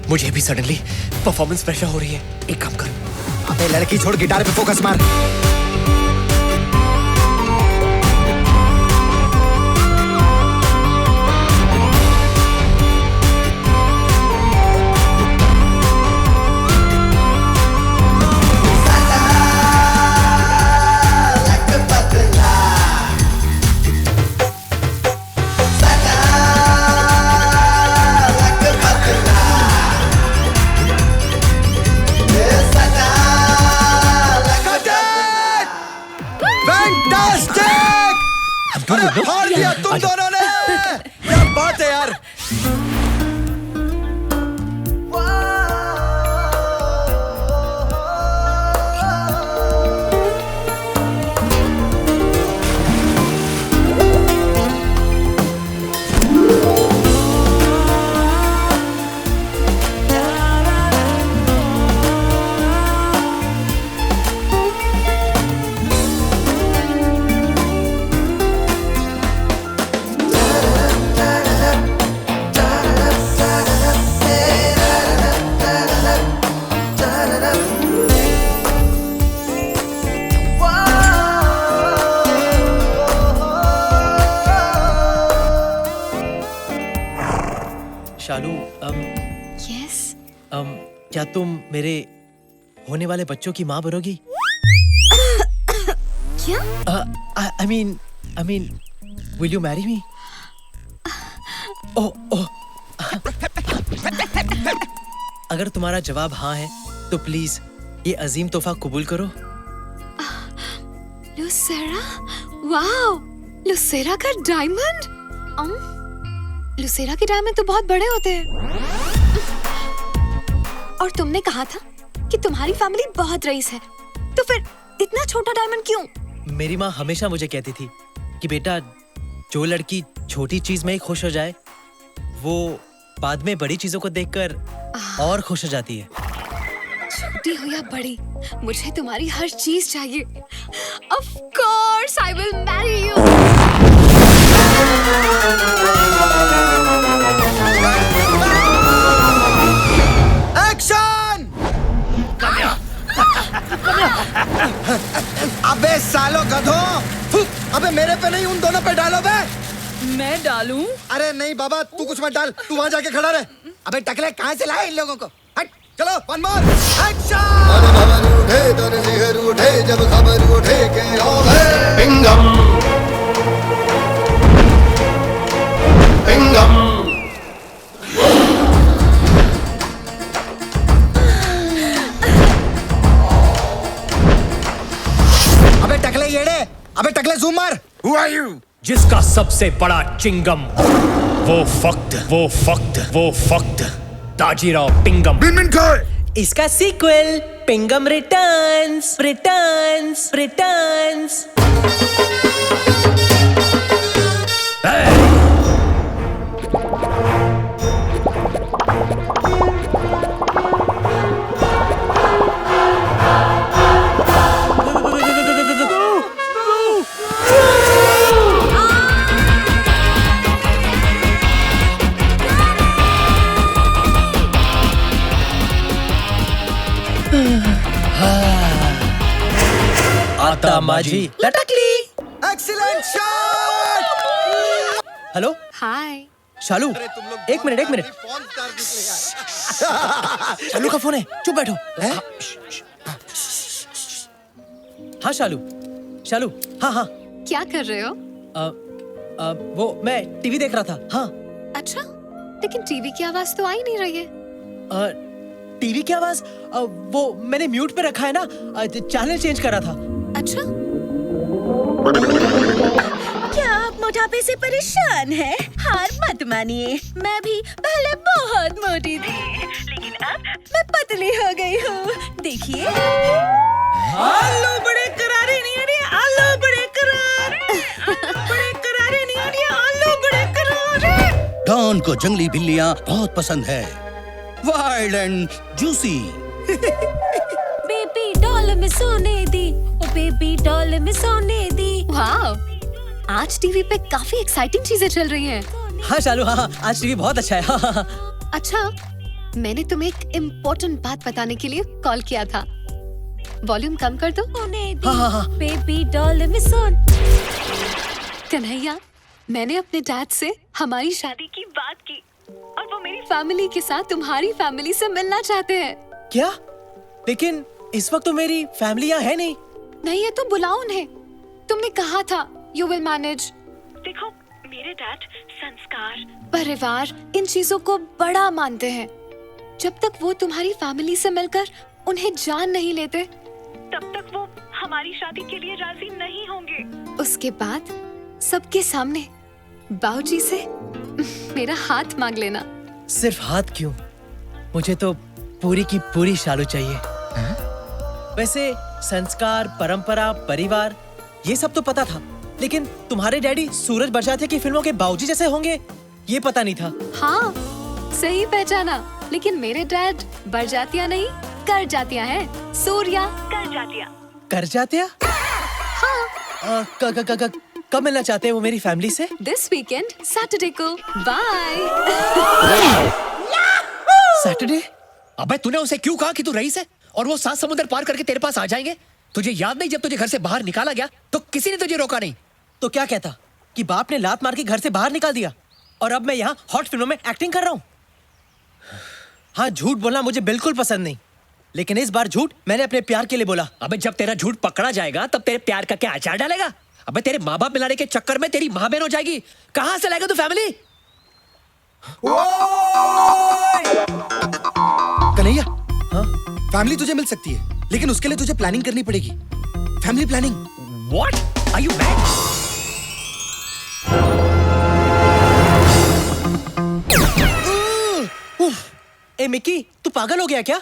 मुझे भी सडनली परफॉर्मेंस प्रेशर हो रही है। एक काम कर, अबे लड़की छोड़ गिटार पे फोकस मार। अरे हार दिया तुम दोनों ने। क्या बात है यार। यस। क्या तुम मेरे होने वाले बच्चों की माँ बनोगी? क्या? I mean, will you marry me? ओह, अगर तुम्हारा जवाब हाँ है, तो प्लीज ये अजीम तोहफा कबूल करो। लुसेरा, वाओ, लुसेरा का डायमंड। लुसेरा के डायमंड तो बहुत बड़े होते हैं। और तुमने कहा था कि तुम्हारी फैमिली बहुत रईस है, तो फिर इतना छोटा डायमंड क्यों? मेरी माँ हमेशा मुझे कहती थी कि बेटा, जो लड़की छोटी चीज में ही खुश हो जाए, वो बाद में बड़ी चीजों को देखकर और खुश हो जाती है। छोटी हो या बड़ी, मुझे तुम्हारी हर चीज चाहिए। Of course, I will marry you. Action! अबे सालो गधों! अबे मेरे पे नहीं, उन दोनों पे डालो बे! मैं डालूं? अरे नहीं बाबा, तू कुछ मत डाल, तू वहां जाके खड़ा रहे। अबे टकले, कहाँ से लाए इन लोगों को? हट, चलो, वन मोर, एक्शन! उठे तन सिहर उठे जब खबर उठे के पिंगम पिंगम। अबे टकले येड़े, अबे टकले जूम मार। Who are you? जिसका सबसे बड़ा चिंगम, वो फक्त ताजीराव पिंगम। इसका सीक्वल पिंगम रिटर्न्स। आता माझी लटकली। Excellent shot! Hello hi. Shalu, एक मिनट। शालू का फोन है, चुप बैठो। हाँ शालू, हाँ। क्या कर रहे हो? वो मैं टीवी देख रहा था। हाँ। अच्छा, लेकिन टीवी की आवाज तो आ ही नहीं रही है। टीवी की आवाज वो मैंने म्यूट पे रखा है ना, चैनल चेंज कर रहा था। अच्छा, क्या आप मोटापे से परेशान हैं? हार मत मानिए, मैं भी पहले बहुत मोटी थी, लेकिन अब मैं पतली हो गई हूँ। देखिए, आलू बड़े करारे नहीं आ रहे, आलू बड़े करारे नहीं आ रहे, आलू बड़े करारे। डॉन को जंगली बिल्लियाँ बहुत पसंद है, wild and juicy. Baby doll में सोने दी, ओ बेबी डॉल में सोने दी। वाओ, आज टीवी पे काफी एक्साइटिंग चीजें चल रही हैं। हाँ शालू, हाँ, आज टीवी बहुत अच्छा है। हाँ। अच्छा, मैंने तुम्हें एक इम्पोर्टेंट बात बताने के लिए कॉल किया था। वॉल्यूम कम कर दो। हाँ। बेबी डॉल में सोन। कन्हैया, मैंने अपने डैड से हमारी शादी की बात की और वो मेरी फैमिली के साथ तुम्हारी फैमिली से मिलना चाहते हैं। क्या? लेकिन इस वक्त तो मेरी फैमिली यहाँ है नहीं। नहीं है तो बुलाओ उन्हें। तुमने कहा था यू विल मैनेज। देखो, मेरे डैड संस्कार, परिवार, इन चीजों को बड़ा मानते हैं। जब तक वो तुम्हारी फैमिली से मिलकर उन्हें जान नहीं लेते, तब तक वो हमारी शादी के लिए राजी नहीं होंगे। उसके बाद सबके सामने बाबूजी से मेरा हाथ मांग लेना। सिर्फ हाथ क्यों? मुझे तो पूरी की पूरी शालू चाहिए। वैसे संस्कार, परंपरा, परिवार, ये सब तो पता था, लेकिन तुम्हारे डैडी सूरज बरसातिया की फिल्मों के बाबूजी जैसे होंगे, ये पता नहीं था। हाँ, सही पहचाना। लेकिन मेरे डैड बरजातिया नहीं, कर जातिया है। सूर्या कर जातिया। कर जातिया? हाँ। कब मिलना चाहते हैं वो मेरी फैमिली से? दिस वीकेंड, सैटरडे को। बाय। सैटरडे? अबे तूने उसे क्यों कहा कि तू रईस है और वो 7 समुद्र पार करके तेरे पास आ जाएंगे? तुझे याद नहीं जब तुझे घर से बाहर निकाला गया तो किसी ने तुझे रोका नहीं? तो क्या कहता कि बाप ने लात मार के घर से बाहर निकाल दिया और अब मैं यहाँ हॉट फिल्मों में एक्टिंग कर रहा हूँ? हाँ, झूठ बोलना मुझे बिल्कुल पसंद नहीं, लेकिन इस बार झूठ मैंने अपने प्यार के लिए बोला। अबे जब तेरा झूठ पकड़ा जाएगा तब तेरे प्यार का क्या अचार डालेगा? अबे तेरे माँ बाप मिलाने के चक्कर में तेरी माँ बहन हो जाएगी। कहाँ से लाएगा तू फैमिली? कन्हैया, हाँ? फैमिली तुझे मिल सकती है, लेकिन उसके लिए तुझे प्लानिंग करनी पड़ेगी। Family planning. What? Are you mad? A Mickey, तू पागल हो गया क्या?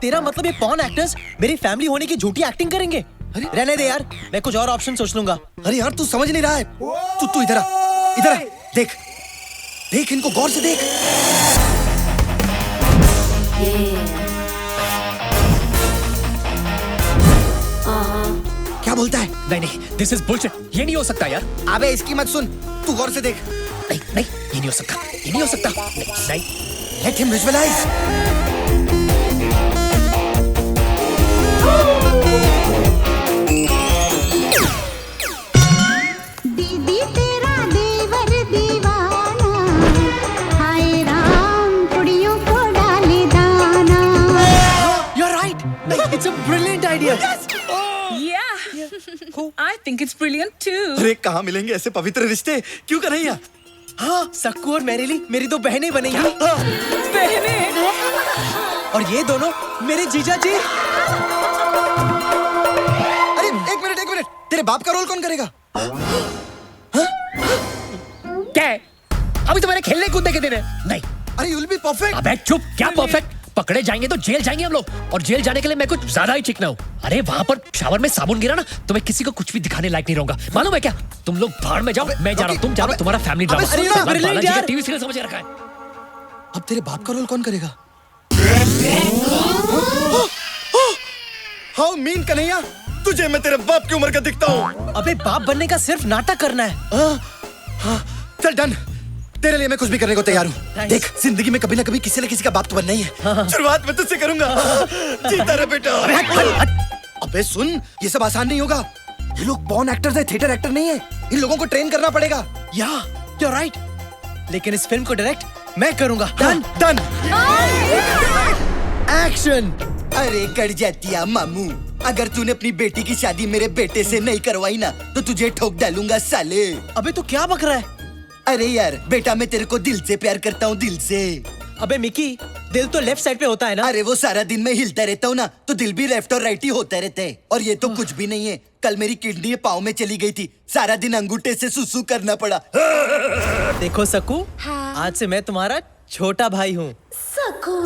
तेरा मतलब ये पॉर्न एक्टर्स मेरी फैमिली होने की झूठी एक्टिंग करेंगे? रहने दे यार, मैं कुछ और ऑप्शन सोच लूंगा। अरे यार, तू समझ नहीं रहा है। तू इधर आ, इधर आ, देख देख इनको गौर से देख। क्या बोलता है? नहीं, दिस इज बुलशिट। ये नहीं हो सकता यार। अबे इसकी मत सुन, तू गौर से देख। नहीं, ये नहीं हो सकता, ये नहीं हो सकता। नहीं, लेट हिम विजुअलाइज। दीदी तेरा देवर दीवाना, हाय राम कुड़ियों को डाले दाना। You're right. It's a brilliant idea. I think it's brilliant too. अरे कहाँ मिलेंगे ऐसे पवित्र रिश्ते? क्यों कन्हैया? हाँ, सक्कू और मैरिली मेरी दो बहनें बनेंगी। बहनें? और ये दोनों मेरे जीजा जी। अरे एक मिनट, तेरे बाप का रोल कौन करेगा? क्या है? अभी तो मैंने खेलने कूदने के दिन है। नहीं। अरे you'll be perfect. अबे चुप, क्या परफेक्ट? पकड़े जाएंगे तो जेल जाएंगे हम लोग, और जेल जाने के लिए मैं कुछ ज्यादा ही चिकना हूँ। अरे वहाँ पर शावर में साबुन गिरा ना, तो मैं किसी को कुछ भी दिखाने लायक नहीं रहूंगा। मालूम है क्या? तुम लोग भाड़ में जाओ, मैं जा रहा हूँ, तुम जाओ, तुम्हारा फैमिली ड्रामा। टीवी सीरियल समझ रखा है। अब तेरे बाप का रोल कौन करेगा? हाउ मीन कन्हैया, तुझे मैं तेरे बाप की उम्र का दिखता हूँ। अबे बाप बनने का सिर्फ नाटक करना है। चल डन, तेरे लिए मैं कुछ भी करने को तैयार हूँ। देख, जिंदगी में कभी ना कभी किसी न किसी का बाप तो बनना ही है। शुरुआत में तुझसे करूंगा। जीता रहे बेटा। अबे सुन, ये सब आसान नहीं होगा। ये लोग पॉर्न एक्टर्स है, थिएटर एक्टर नहीं है। इन लोगों को ट्रेन करना पड़ेगा। या, you're right. लेकिन इस फिल्म को डायरेक्ट मैं करूंगा। डन। एक्शन। अरे कर जातिया मामू, अगर तूने अपनी बेटी की शादी मेरे बेटे से नहीं करवाई ना, तो तुझे ठोक डालूंगा साले। अबे तू क्या बक रहा है? अरे यार बेटा, मैं तेरे को दिल से प्यार करता हूँ, दिल से। अबे मिकी, दिल तो लेफ्ट साइड पे होता है ना? अरे वो सारा दिन मैं हिलता रहता हूँ ना, तो दिल भी लेफ्ट और राइट ही होता रहता है। और ये तो कुछ भी नहीं है। कल मेरी किडनी पाँव में चली गई थी, सारा दिन अंगूठे से सुसु करना पड़ा। देखो सकू, आज से मैं तुम्हारा छोटा भाई हूँ।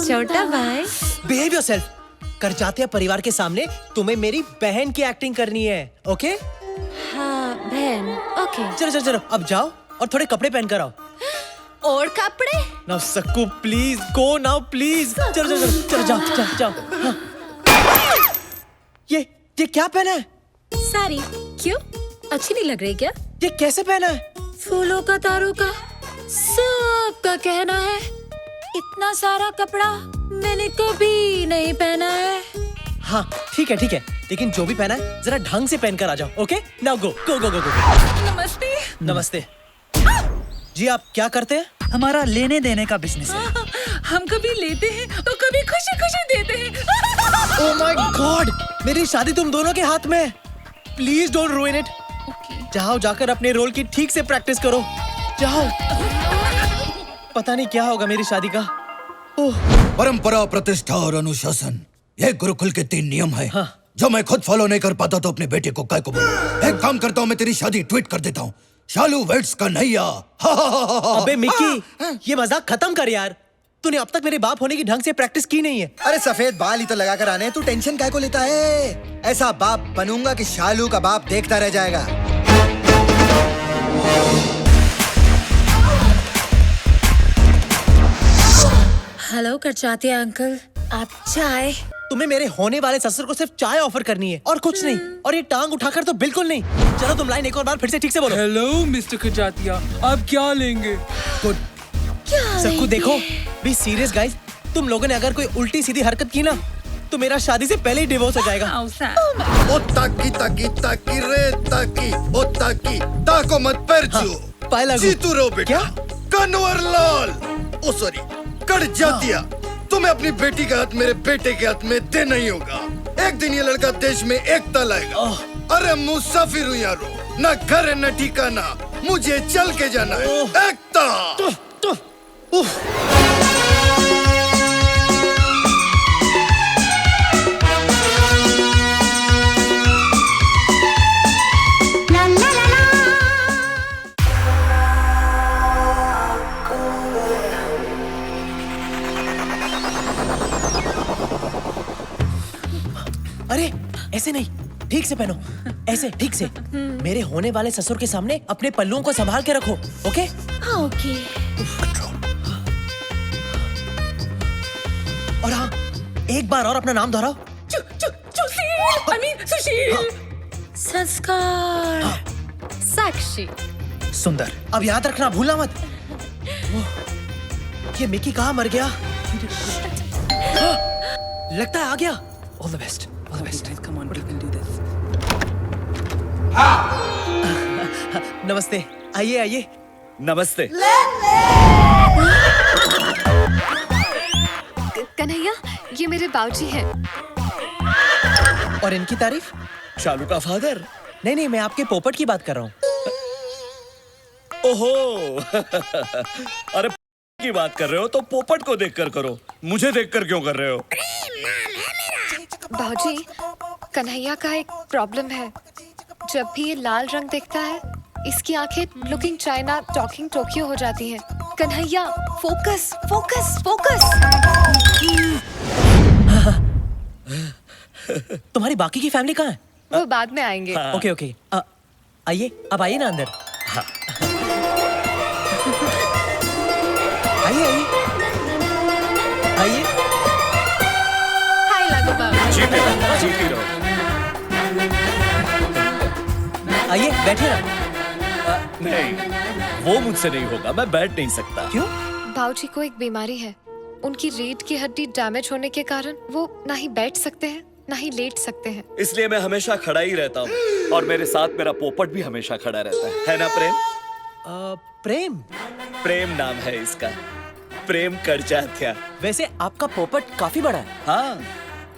छोटा भाई? Behave yourself. कर जाते हैं परिवार के सामने तुम्हें मेरी बहन की एक्टिंग करनी है, ओके? हाँ बहन, ओके। चलो चलो, अब जाओ और थोड़े कपड़े पहन कर आओ। और कपड़े? Now Sakku please go now please. चलो जाओ। हाँ। ये क्या पहना है? साड़ी। क्यों, अच्छी नहीं लग रही क्या? ये कैसे पहना है? फूलों का, तारों का, सबका कहना है इतना सारा कपड़ा मैंने कभी नहीं पहना है। हाँ ठीक है, लेकिन जो भी पहना है जरा ढंग से पहन कर आ जाओ, ओके? Now go. नमस्ते। नमस्ते जी, आप क्या करते हैं? हमारा लेने देने का बिजनेस है। हम कभी लेते हैं तो कभी खुशी खुशी देते हैं। ओह माय गॉड, मेरी शादी तुम दोनों के हाथ में है। Please don't रूइन it. जाओ, जाकर अपने रोल की ठीक से प्रैक्टिस करो। जाओ। पता नहीं क्या होगा मेरी शादी का। परंपरा, प्रतिष्ठा और अनुशासन, ये गुरुकुल के 3 नियम है। हाँ। जो मैं खुद फॉलो नहीं कर पाता तो अपने बेटे को काय को बोलूं। एक काम करता हूँ, मैं तेरी शादी ट्वीट कर देता हूँ। शालू वेट्स कन्हैया। अबे मिकी, ये मजाक खत्म कर यार। तूने अब तक मेरे बाप होने की ढंग से प्रैक्टिस की नहीं है। अरे सफेद बाल ही तो लगा कर आने, तू टेंशन काय को लेता है? ऐसा बाप बनूंगा कि शालू का बाप देखता रह जाएगा। हेलो करचाते अंकल, आप चाय? तुम्हें मेरे होने वाले ससुर को सिर्फ चाय ऑफर करनी है और कुछ नहीं। और ये टांग उठाकर तो बिल्कुल नहीं। चलो तुम लाइन एक और बार फिर से ठीक से बोलो। हेलो मिस्टर खजातिया, आप क्या लेंगे? गुड। सबको देखो, बी सीरियस गाइस। तुम लोगों ने अगर कोई उल्टी सीधी हरकत की ना, तो मेरा शादी से पहले ही डिवोर्स हो जाएगा। ओ ताकी ताकी ताकी रे ताकी, ओ ताकी ताको मत परचू। जीतू रो बेटा। कन्वर लाल, ओ सॉरी, कर जातिया। तुम्हें अपनी बेटी का हाथ मेरे बेटे के हाथ में देना ही होगा। एक दिन ये लड़का देश में एकता लाएगा। अरे मुसाफिर हूँ यारो, ना घर है ना ठिकाना, मुझे चल के जाना है। एकता। अरे ऐसे नहीं, ठीक से पहनो, ऐसे ठीक से। मेरे होने वाले ससुर के सामने अपने पल्लुओं को संभाल के रखो, ओके? हाँ ओके। और हाँ, एक बार और अपना नाम दोहराओ। सुशील। संस्कार। साक्षी। सुंदर। अब याद रखना, भूलना मत। ये मिकी कहाँ मर गया? लगता है आ गया। All the best. All the best. Come on, we can do this. नमस्ते, आइए आइए। नमस्ते। कन्हैया, ये मेरे बाबूजी हैं। और इनकी तारीफ? शालू का फादर? नहीं नहीं, मैं आपके पोपट की बात कर रहा हूँ। ओहो। अरे की बात कर रहे हो तो पोपट को देखकर करो, मुझे देखकर क्यों कर रहे हो? बाबूजी, कन्हैया का एक प्रॉब्लम है। जब भी ये लाल रंग देखता है, इसकी आंखें लुकिंग चाइना टॉकिंग टोक्यो हो जाती हैं। Kanhaiya, focus focus focus. तुम्हारी बाकी की फैमिली कहाँ है? वो बाद में आएंगे। ओके ओके, आइए, अब आइए ना अंदर। आइए आइए आइए। हाय लागू बाबा। जीती रहो। आइए बैठिए ना। नहीं, वो मुझसे नहीं होगा, मैं बैठ नहीं सकता। क्यों? बाबूजी को एक बीमारी है। उनकी रीढ़ की हड्डी डैमेज होने के कारण वो ना ही बैठ सकते हैं ना ही लेट सकते हैं। इसलिए मैं हमेशा खड़ा ही रहता हूँ और मेरे साथ मेरा पोपट भी हमेशा खड़ा रहता है ना प्रेम? प्रेम? प्रेम नाम है इसका, प्रेम करजात्या। वैसे आपका पोपट काफी बड़ा है। हाँ,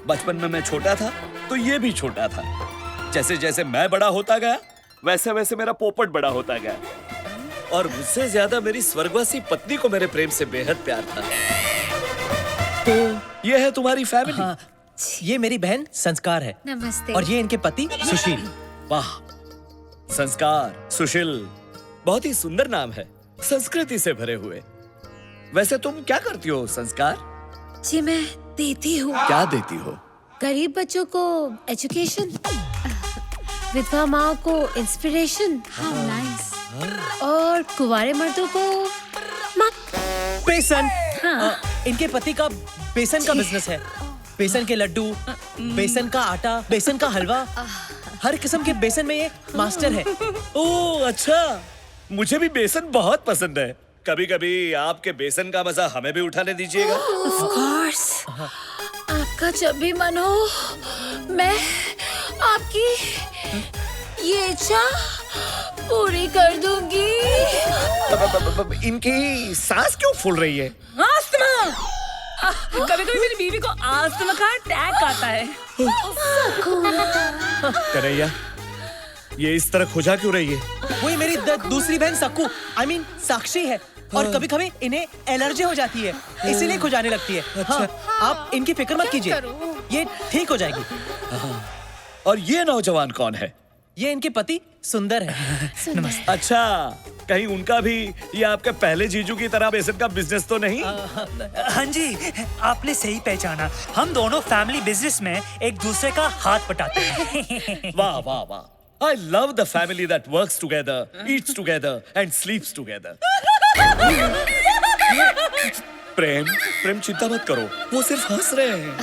बचपन में मैं छोटा था तो ये भी छोटा था। जैसे जैसे मैं बड़ा होता गया वैसे वैसे मेरा पोपट बड़ा होता गया, और मुझसे ज्यादा मेरी स्वर्गवासी पत्नी को मेरे प्रेम से बेहद प्यार था। तो ये है तुम्हारी फैमिली। हाँ, ये मेरी बहन संस्कार है। नमस्ते। और ये इनके पति सुशील। वाह, संस्कार, सुशील, बहुत ही सुंदर नाम है, संस्कृति से भरे हुए। वैसे तुम क्या करती हो संस्कार? जी मैं देती हूँ। क्या देती हो? गरीब बच्चों को एजुकेशन, विधवा माँ को इंस्पिरेशन, और कुंवारे मर्दों को बेसन। हाँ। इनके पति का बेसन का बिजनेस है। बेसन के लड्डू, बेसन का आटा, बेसन का हलवा, हर किस्म के बेसन में ये मास्टर है। ओह अच्छा, मुझे भी बेसन बहुत पसंद है। कभी कभी आपके बेसन का मजा हमें भी उठाने दीजिएगा। Of course। आपका जब भी मन हो, मैं आपकी ये इच्छा पूरी कर दूंगी। इनकी सांस क्यों फूल रही है? अस्थमा। कभी कभी मेरी बीवी को अस्थमा का अटैक आता है। कन्हैया, ये इस तरह खुजा क्यों रही है? वही मेरी दूसरी बहन सक्कू, I mean साक्षी है, और कभी कभी इन्हें एलर्जी हो जाती है, इसीलिए खुजाने लगती है। हाँ, आप इनकी फिक्र मत कीजिए, ये ठीक हो जाएगी। और ये नौजवान कौन है? ये इनके पति सुंदर है। नमस्ते। अच्छा, कहीं उनका भी ये आपके पहले जीजू की तरह बेसन का बिजनेस तो नहीं? हाँ जी, आपने सही पहचाना। हम दोनों फैमिली बिजनेस में एक दूसरे का हाथ बटाते हैं। वाह वाह वाह, I love the family that works together, eats together and sleeps together. प्रेम चिंता मत करो, वो सिर्फ हंस रहे हैं।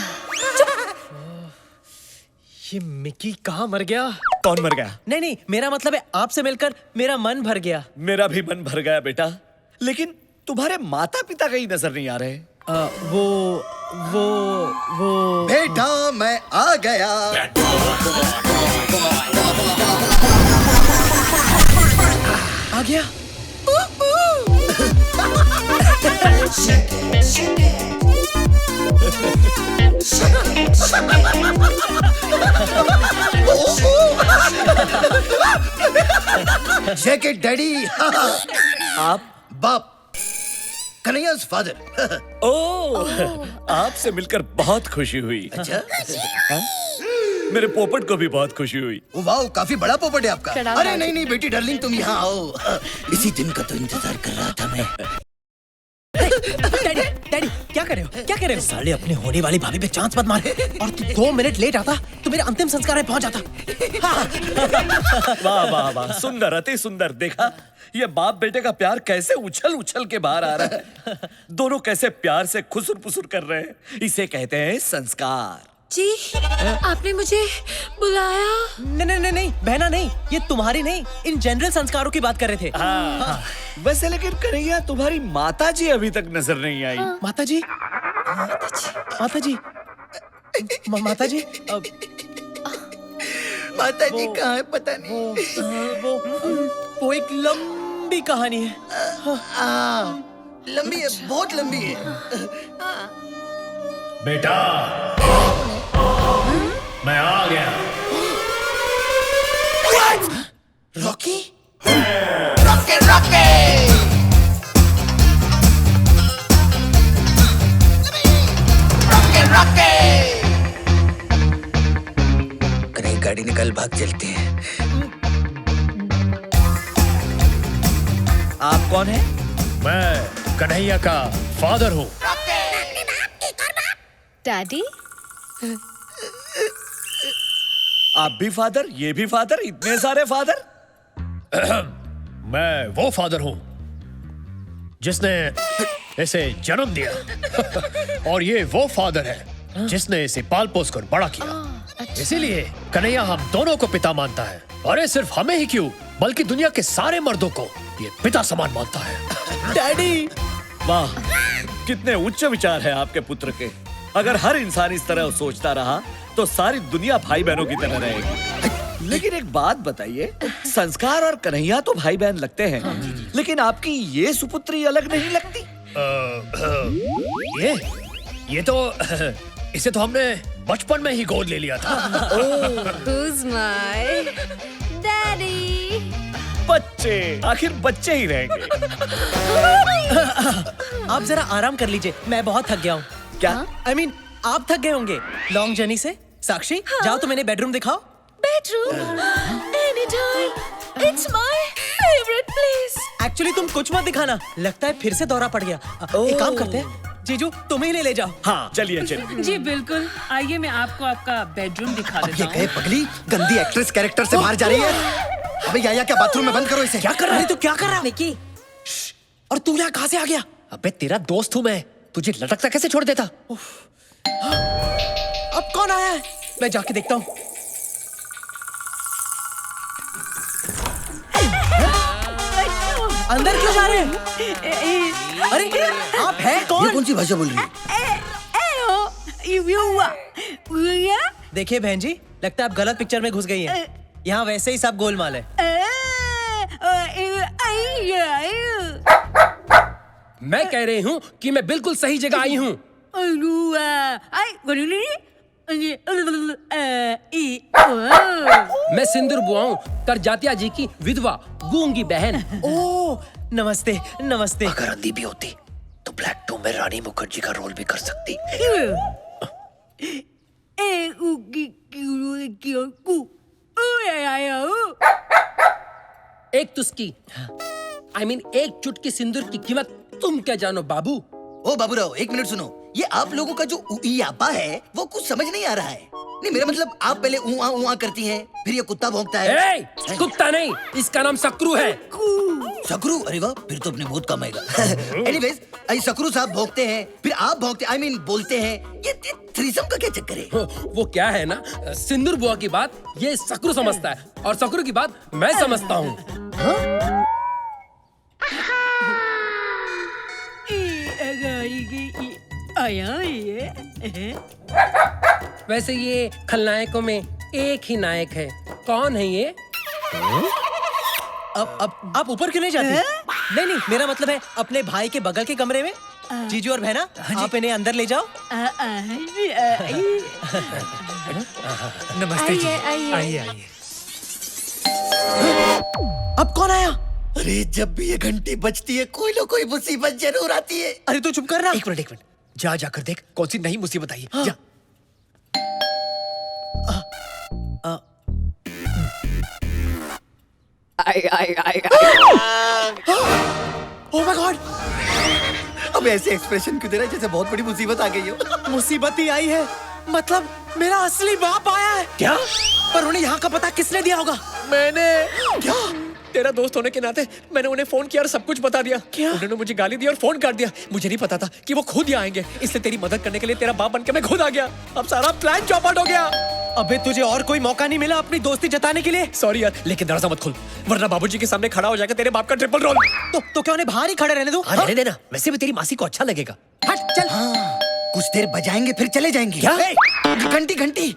ये मिकी कहाँ मर गया? कौन मर गया? नहीं, मेरा मतलब है आपसे मिलकर मेरा मन भर गया। मेरा भी मन भर गया बेटा, लेकिन तुम्हारे माता पिता कहीं नजर नहीं आ रहे। वो बेटा मैं आ गया। आ गया। Check it daddy. आप बाप, कन्हैया's फादर। ओह, आपसे मिलकर बहुत खुशी हुई। अच्छा? हाँ? मेरे पोपट को भी बहुत खुशी हुई। ओ वाह, काफी बड़ा पोपट है आपका। चढ़ाओ अरे हाथ। नहीं नहीं बेटी डार्लिंग, तुम यहाँ आओ। इसी दिन का तो इंतजार कर रहा था मैं। डैडी डैडी क्या कर रहे हो, क्या कर रहे हो? साले अपने होने वाली भाभी पे चांस मत मार। और तू 2 मिनट लेट आता तो मेरे अंतिम संस्कार में पहुंच जाता। वाह वाह वाह, सुंदर, अति सुंदर। देखा ये बाप बेटे का प्यार कैसे उछल उछल के बाहर आ रहा है। दोनों कैसे प्यार से खुसुर पुसुर कर रहे हैं। इसे कहते हैं संस्कार। जी, आपने मुझे बुलाया? नहीं बहना नहीं, ये तुम्हारी नहीं, इन जनरल संस्कारों की बात कर रहे थे। हाँ। वैसे लेकिन कन्हैया, तुम्हारी माता जी अभी तक नजर नहीं आई। माता जी, माता जी, माता जी, माता जी कहाँ है पता नहीं। वो एक लंबी कहानी है। लंबी है, बहुत लंबी है। बेटा, मैं आ गया। Rocky, Rocky Rocky. कहीं गाड़ी निकाल, भाग चलते हैं। आप कौन है? मैं कन्हैया का फादर हूँ। डैडी, आप भी फादर, ये भी फादर, इतने सारे फादर। मैं वो फादर हूँ जिसने इसे जन्म दिया और ये वो फादर है जिसने इसे पाल पोस कर बड़ा किया। इसीलिए कन्हैया हम दोनों को पिता मानता है। अरे सिर्फ हमें ही क्यों, बल्कि दुनिया के सारे मर्दों को ये पिता समान मानता है। डैडी, वाह, कितने उच्च विचार है आपके पुत्र के। अगर हर इंसान इस तरह सोचता रहा तो सारी दुनिया भाई बहनों की तरह रहेगी। लेकिन एक बात बताइए, संस्कार और कन्हैया तो भाई बहन लगते हैं, लेकिन आपकी ये सुपुत्री अलग नहीं लगती? ये तो इसे तो हमने बचपन में ही गोद ले लिया था। Who's my daddy? बच्चे, आखिर बच्चे ही रहेंगे। आप जरा आराम कर लीजिए, मैं बहुत थक गया हूँ। क्या? I mean, आप थक गए होंगे लॉन्ग जर्नी से। साक्षी, जाओ तो मैंने बेडरूम दिखाओ। Bedroom? Anytime. It's my favorite place. Actually तुम कुछ मत दिखाना, लगता है फिर से दौरा पड़ गया। एक काम करते हैं, जीजू तुम ही ले जाओ। हाँ चलिए चलिए। जी बिल्कुल, आइए मैं आपको आपका बेडरूम दिखा देता हूँ। ये पगली गंदी एक्ट्रेस कैरेक्टर से बाहर जा रही है। अबे या क्या बाथरूम में बंद करो इसे। क्या कर रहा है तू, क्या कर रहा है? निकी, और तू यहाँ कहाँ से आ गया? अबे तेरा दोस्त हूँ मैं, तुझे लटकता कैसे छोड़ देता? अब कौन आया है? मैं जाके देखता हूँ। अंदर क्यों जा रहे हैं? अरे आप हैं कौन? ये कौन सी भाषा बोल रही है? देखिए बहन जी, लगता है आप गलत पिक्चर में घुस गई हैं। यहाँ वैसे ही सब गोलमाल है। मैं कह रही हूँ कि मैं बिल्कुल सही जगह आई हूँ। मैं सिंदूर बुआ हूँ, करजातिया जी की विधवा गूंगी बहन। ओह नमस्ते नमस्ते। अगर अंधी भी होती तो ब्लैक 2 में रानी मुखर्जी का रोल भी कर सकती। एक तुस्की, I mean, एक चुटकी सिंदूर की कीमत तुम क्या जानो बाबू? ओ बाबूराव, एक मिनट सुनो। ये आप लोगों का जो उइयापा है वो कुछ समझ नहीं आ रहा है। नहीं मेरा मतलब, आप पहले ऊआ करती हैं, फिर ये कुत्ता भौंकता है। ए, कुत्ता नहीं, इसका नाम सकरू है। सकरू? अरे वाह, फिर तो अपने बहुत कम आएगा। एनीवेज, सकरू साहब भौंकते हैं, फिर आप भौंकते, I mean, बोलते हैं। ये थ्रीसम का क्या चक्कर है? वो क्या है ना, सिंदूर बुआ की बात ये सकरू समझता है और सकरू की बात मैं समझता हूँ। वैसे ये खलनायकों में एक ही नायक है। कौन है ये? अब आप ऊपर क्यों नहीं जाती? नहीं नहीं, मेरा मतलब है अपने भाई के बगल के कमरे में। जीजू और बहना, आप इन्हें अंदर ले जाओ। नमस्ते जी। आइए, आइए। आइए आइए। अब कौन कौन आया? अरे जब भी ये घंटी बजती है कोई ना कोई मुसीबत जरूर आती है। अरे तू चुप कर रहा। एक मिनट जा जाकर देख कौन सी नई मुसीबत आई है। जा। Oh my God! अब ऐसे एक्सप्रेशन क्यों दे रहा है जैसे बहुत बड़ी मुसीबत आ गई हो? मुसीबत ही आई है, मतलब मेरा असली बाप आया है। क्या? पर उन्हें यहाँ का पता किसने दिया होगा? मैंने। क्या? तेरा दोस्त होने के नाते मैंने उन्हें फोन किया और सब कुछ बता दिया। क्या? उन्होंने मुझे गाली दी और फोन काट दिया। मुझे नहीं पता था कि वो खुद यहाँ आएंगे, इसलिए तेरी मदद करने के लिए तेरा बाप बनके मैं खुद आ गया। अब सारा प्लान चौपट हो गया। अबे तुझे और कोई मौका नहीं मिला अपनी दोस्ती जताने के लिए? सॉरी यार, लेकिन दरवाजा मत खोल वरना बाबूजी के सामने खड़ा हो जाएगा तेरे बाप का ट्रिपल रोल। तो क्या उन्हें बाहर ही खड़े रहने दो? हाँ, रहने देना, वैसे भी तेरी मासी को अच्छा लगेगा। हट चल। हाँ, कुछ देर बजाएंगे फिर चले जाएंगे। क्या? घंटी घंटी।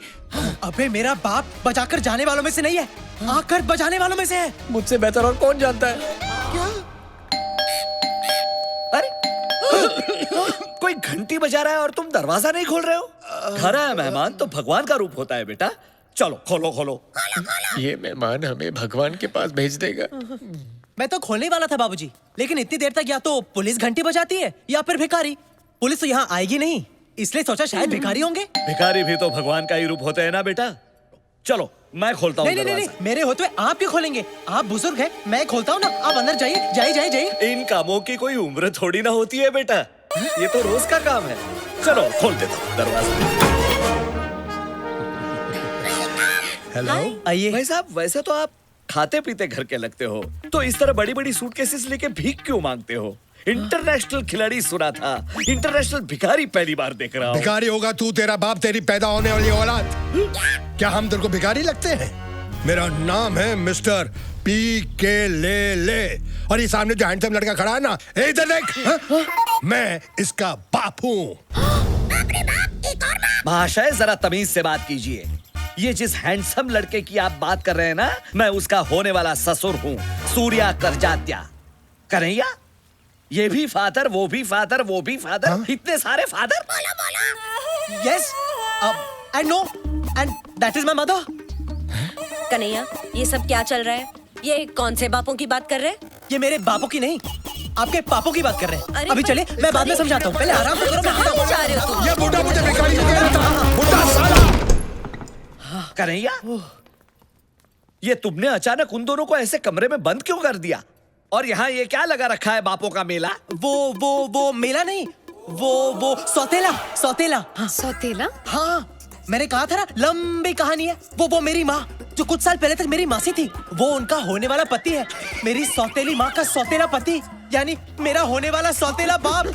अबे मेरा बाप बजाकर जाने वालों में से नहीं है, आकर बजाने वालों में से है। मुझसे बेहतर और कौन जानता है? क्या? कोई घंटी बजा रहा है और तुम दरवाजा नहीं खोल रहे हो? घर आया मेहमान तो भगवान का रूप होता है बेटा। चलो खोलो खोलो। ये मेहमान हमें भगवान के पास भेज देगा। मैं तो खोलने वाला था बाबूजी, लेकिन इतनी देर तक या तो पुलिस घंटी बजाती है या फिर भिखारी। पुलिस तो यहाँ आएगी नहीं, इसलिए सोचा शायद भिखारी होंगे। भिखारी भी तो भगवान का ही रूप होते हैं ना बेटा। चलो मैं खोलता हूँ। नहीं, मेरे होते हुए आप क्यों खोलेंगे? आप बुजुर्ग हैं, मैं खोलता हूँ ना। आप अंदर जाइए जाइए। इन कामों की कोई उम्र थोड़ी ना होती है बेटा, ये तो रोज का काम है। चलो खोल देता हूँ दरवाजा। हेलो। आइए। भाई साहब, वैसे तो आप खाते पीते घर के लगते हो, तो इस तरह बड़ी बड़ी सूटकेसेस लेके भीख क्यों मांगते हो? इंटरनेशनल खिलाड़ी सुना था, इंटरनेशल भिखारी पहली बार देख रहा हूँ। भिखारी होगा तू, तेरा बाप, तेरी पैदा होने वाली औलाद। क्या हम तेरे को भिखारी लगते हैं? मेरा नाम है मिस्टर PK ले और ये सामने जो हैंडसम लड़का खड़ा है ना, इधर देख। मैं इसका बाप हूँ। महाशय जरा तमीज से बात कीजिए। ये जिस हैंडसम लड़के की आप बात कर रहे हैं ना, मैं उसका होने वाला ससुर हूँ, सूर्या करजात्या। कन्हैया, ये भी फादर, वो भी फादर, वो भी फादर, इतने सारे father. Yes, I know, and that is my mother. Kanhaiya, ये सब क्या चल रहा है? ये कौन से बापों की बात कर रहे हैं? ये मेरे बापों की नहीं, आपके पापों की बात कर रहे हैं। अरे अभी पर- चले, मैं बाद में समझाता हूँ, पहले आराम से करो। कहाँ जा रहे हो तुम? ये बूढ़ा मुझे भिखारी कह रहा था, बूढ़ा साला। कन्हैया, ये तुमने अचानक उन दोनों को ऐसे कमरे में बंद क्यों कर दिया? और यहाँ ये क्या लगा रखा है, बापों का मेला? वो मेला नहीं, वो सौतेला। हाँ। सौतेला? हाँ, मैंने कहा था ना, लंबी कहानी है। वो मेरी माँ जो कुछ साल पहले तक मेरी मासी थी, वो उनका होने वाला पति है। मेरी सौतेली माँ का सौतेला पति, यानी मेरा होने वाला सौतेला बाप।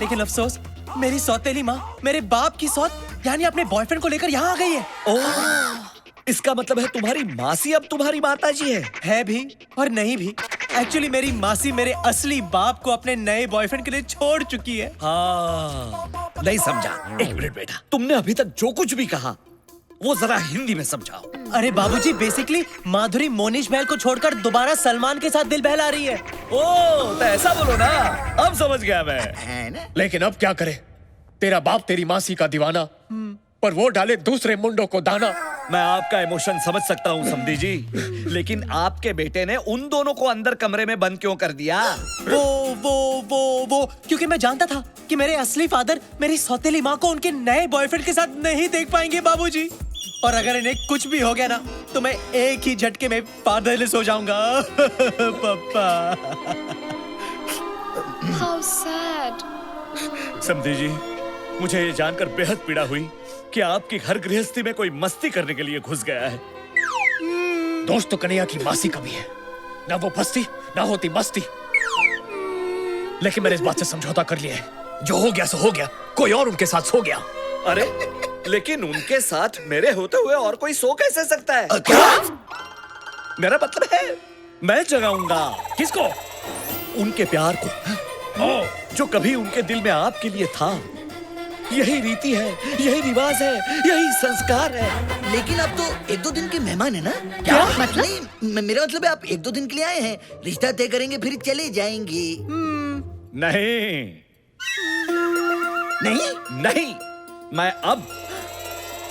लेकिन अफसोस, मेरी सौतेली माँ मेरे बाप की सौत यानी अपने बॉयफ्रेंड को लेकर यहाँ आ गई है। ओह, इसका मतलब है तुम्हारी मासी अब तुम्हारी माताजी है भी और नहीं भी। एक्चुअली मेरी मासी मेरे असली बाप को अपने नए बॉयफ्रेंड के लिए छोड़ चुकी है। हाँ, नहीं समझा। एक मिनट बेटा, तुमने अभी तक जो कुछ भी कहा वो जरा हिंदी में समझाओ। अरे बाबूजी, बेसिकली माधुरी मोनिश बहल को छोड़कर दोबारा सलमान के साथ दिल बहला रही है। ओह, तो ऐसा बोलो ना, अब समझ गया मैं। लेकिन अब क्या करे? तेरा बाप तेरी मासी का दीवाना, पर वो डाले दूसरे मुंडों को दाना। मैं आपका इमोशन समझ सकता हूँ समधी जी, लेकिन आपके बेटे ने उन दोनों को अंदर कमरे में बंद क्यों कर दिया? वो क्योंकि मैं जानता था कि मेरे असली फादर मेरी सौतेली माँ को उनके नए बॉयफ्रेंड के साथ नहीं देख पाएंगे बाबूजी। और अगर इन्हें कुछ भी हो गया ना, तो मैं एक ही झटके में फादरलेस हो जाऊंगा। पापा। How sad. समधी जी, मुझे ये जानकर बेहद पीड़ा हुई कि आपकी घर गृहस्थी में कोई मस्ती करने के लिए घुस गया है। दोस्त तो कन्हैया की मासी कभी है, ना वो फंसती ना होती मस्ती। लेकिन मैंने इस बात से समझौता कर लिया है, जो हो गया सो हो गया, कोई और उनके साथ सो गया। अरे लेकिन उनके साथ मेरे होते हुए और कोई सो कैसे सकता है? क्या? मेरा मतलब है मैं जगाऊंगा। किसको? उनके प्यार को, जो कभी उनके दिल में आपके लिए था। यही रीति है, यही रिवाज है, यही संस्कार है। लेकिन आप तो 1-2 दिन के मेहमान है ना? क्या मतलब? नहीं, मेरा मतलब है आप 1-2 दिन के लिए आए हैं, रिश्ता तय करेंगे फिर चले जाएंगे। नहीं, मैं अब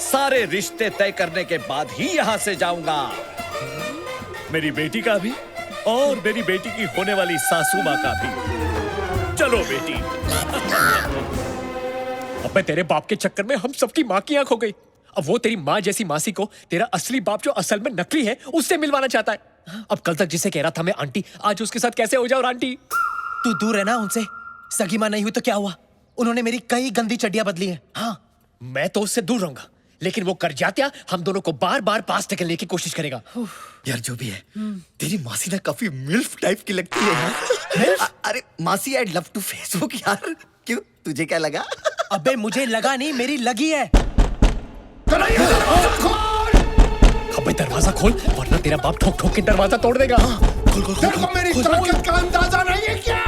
सारे रिश्ते तय करने के बाद ही यहाँ से जाऊंगा। मेरी बेटी का भी और मेरी बेटी की होने वाली सासू माँ का भी। चलो बेटी। अबे तेरे बाप के चक्कर में हम सबकी माँ की आंख हो गई। अब वो तेरी माँ जैसी मासी को तेरा असली बाप जो असल में नकली है उससे मिलवाना चाहता है। अब कल तक जिसे कह रहा था मैं आंटी, आज उसके साथ कैसे हो जाऊं आंटी? तू दूर है ना उनसे। सगी माँ नहीं हुई तो क्या हुआ? उन्होंने मेरी कई गंदी चड्डियां बदली हैं। हाँ, मैं तो उससे दूर रहूंगा, लेकिन वो कर जात्या हम दोनों को बार बार पास ढकेलने की कोशिश करेगा। यार जो भी है, तेरी मासी ना काफी मिल्फ टाइप की लगती है यार। अरे मासी आई लव टू फेसबुक यार। क्यों, तुझे क्या लगा? अबे मुझे लगा नहीं, मेरी लगी है। अबे दरवाजा खोल वरना तेरा बाप ठोक ठोक के दरवाजा तोड़ देगा। तेरे को मेरी ताकत का अंदाजा नहीं है क्या?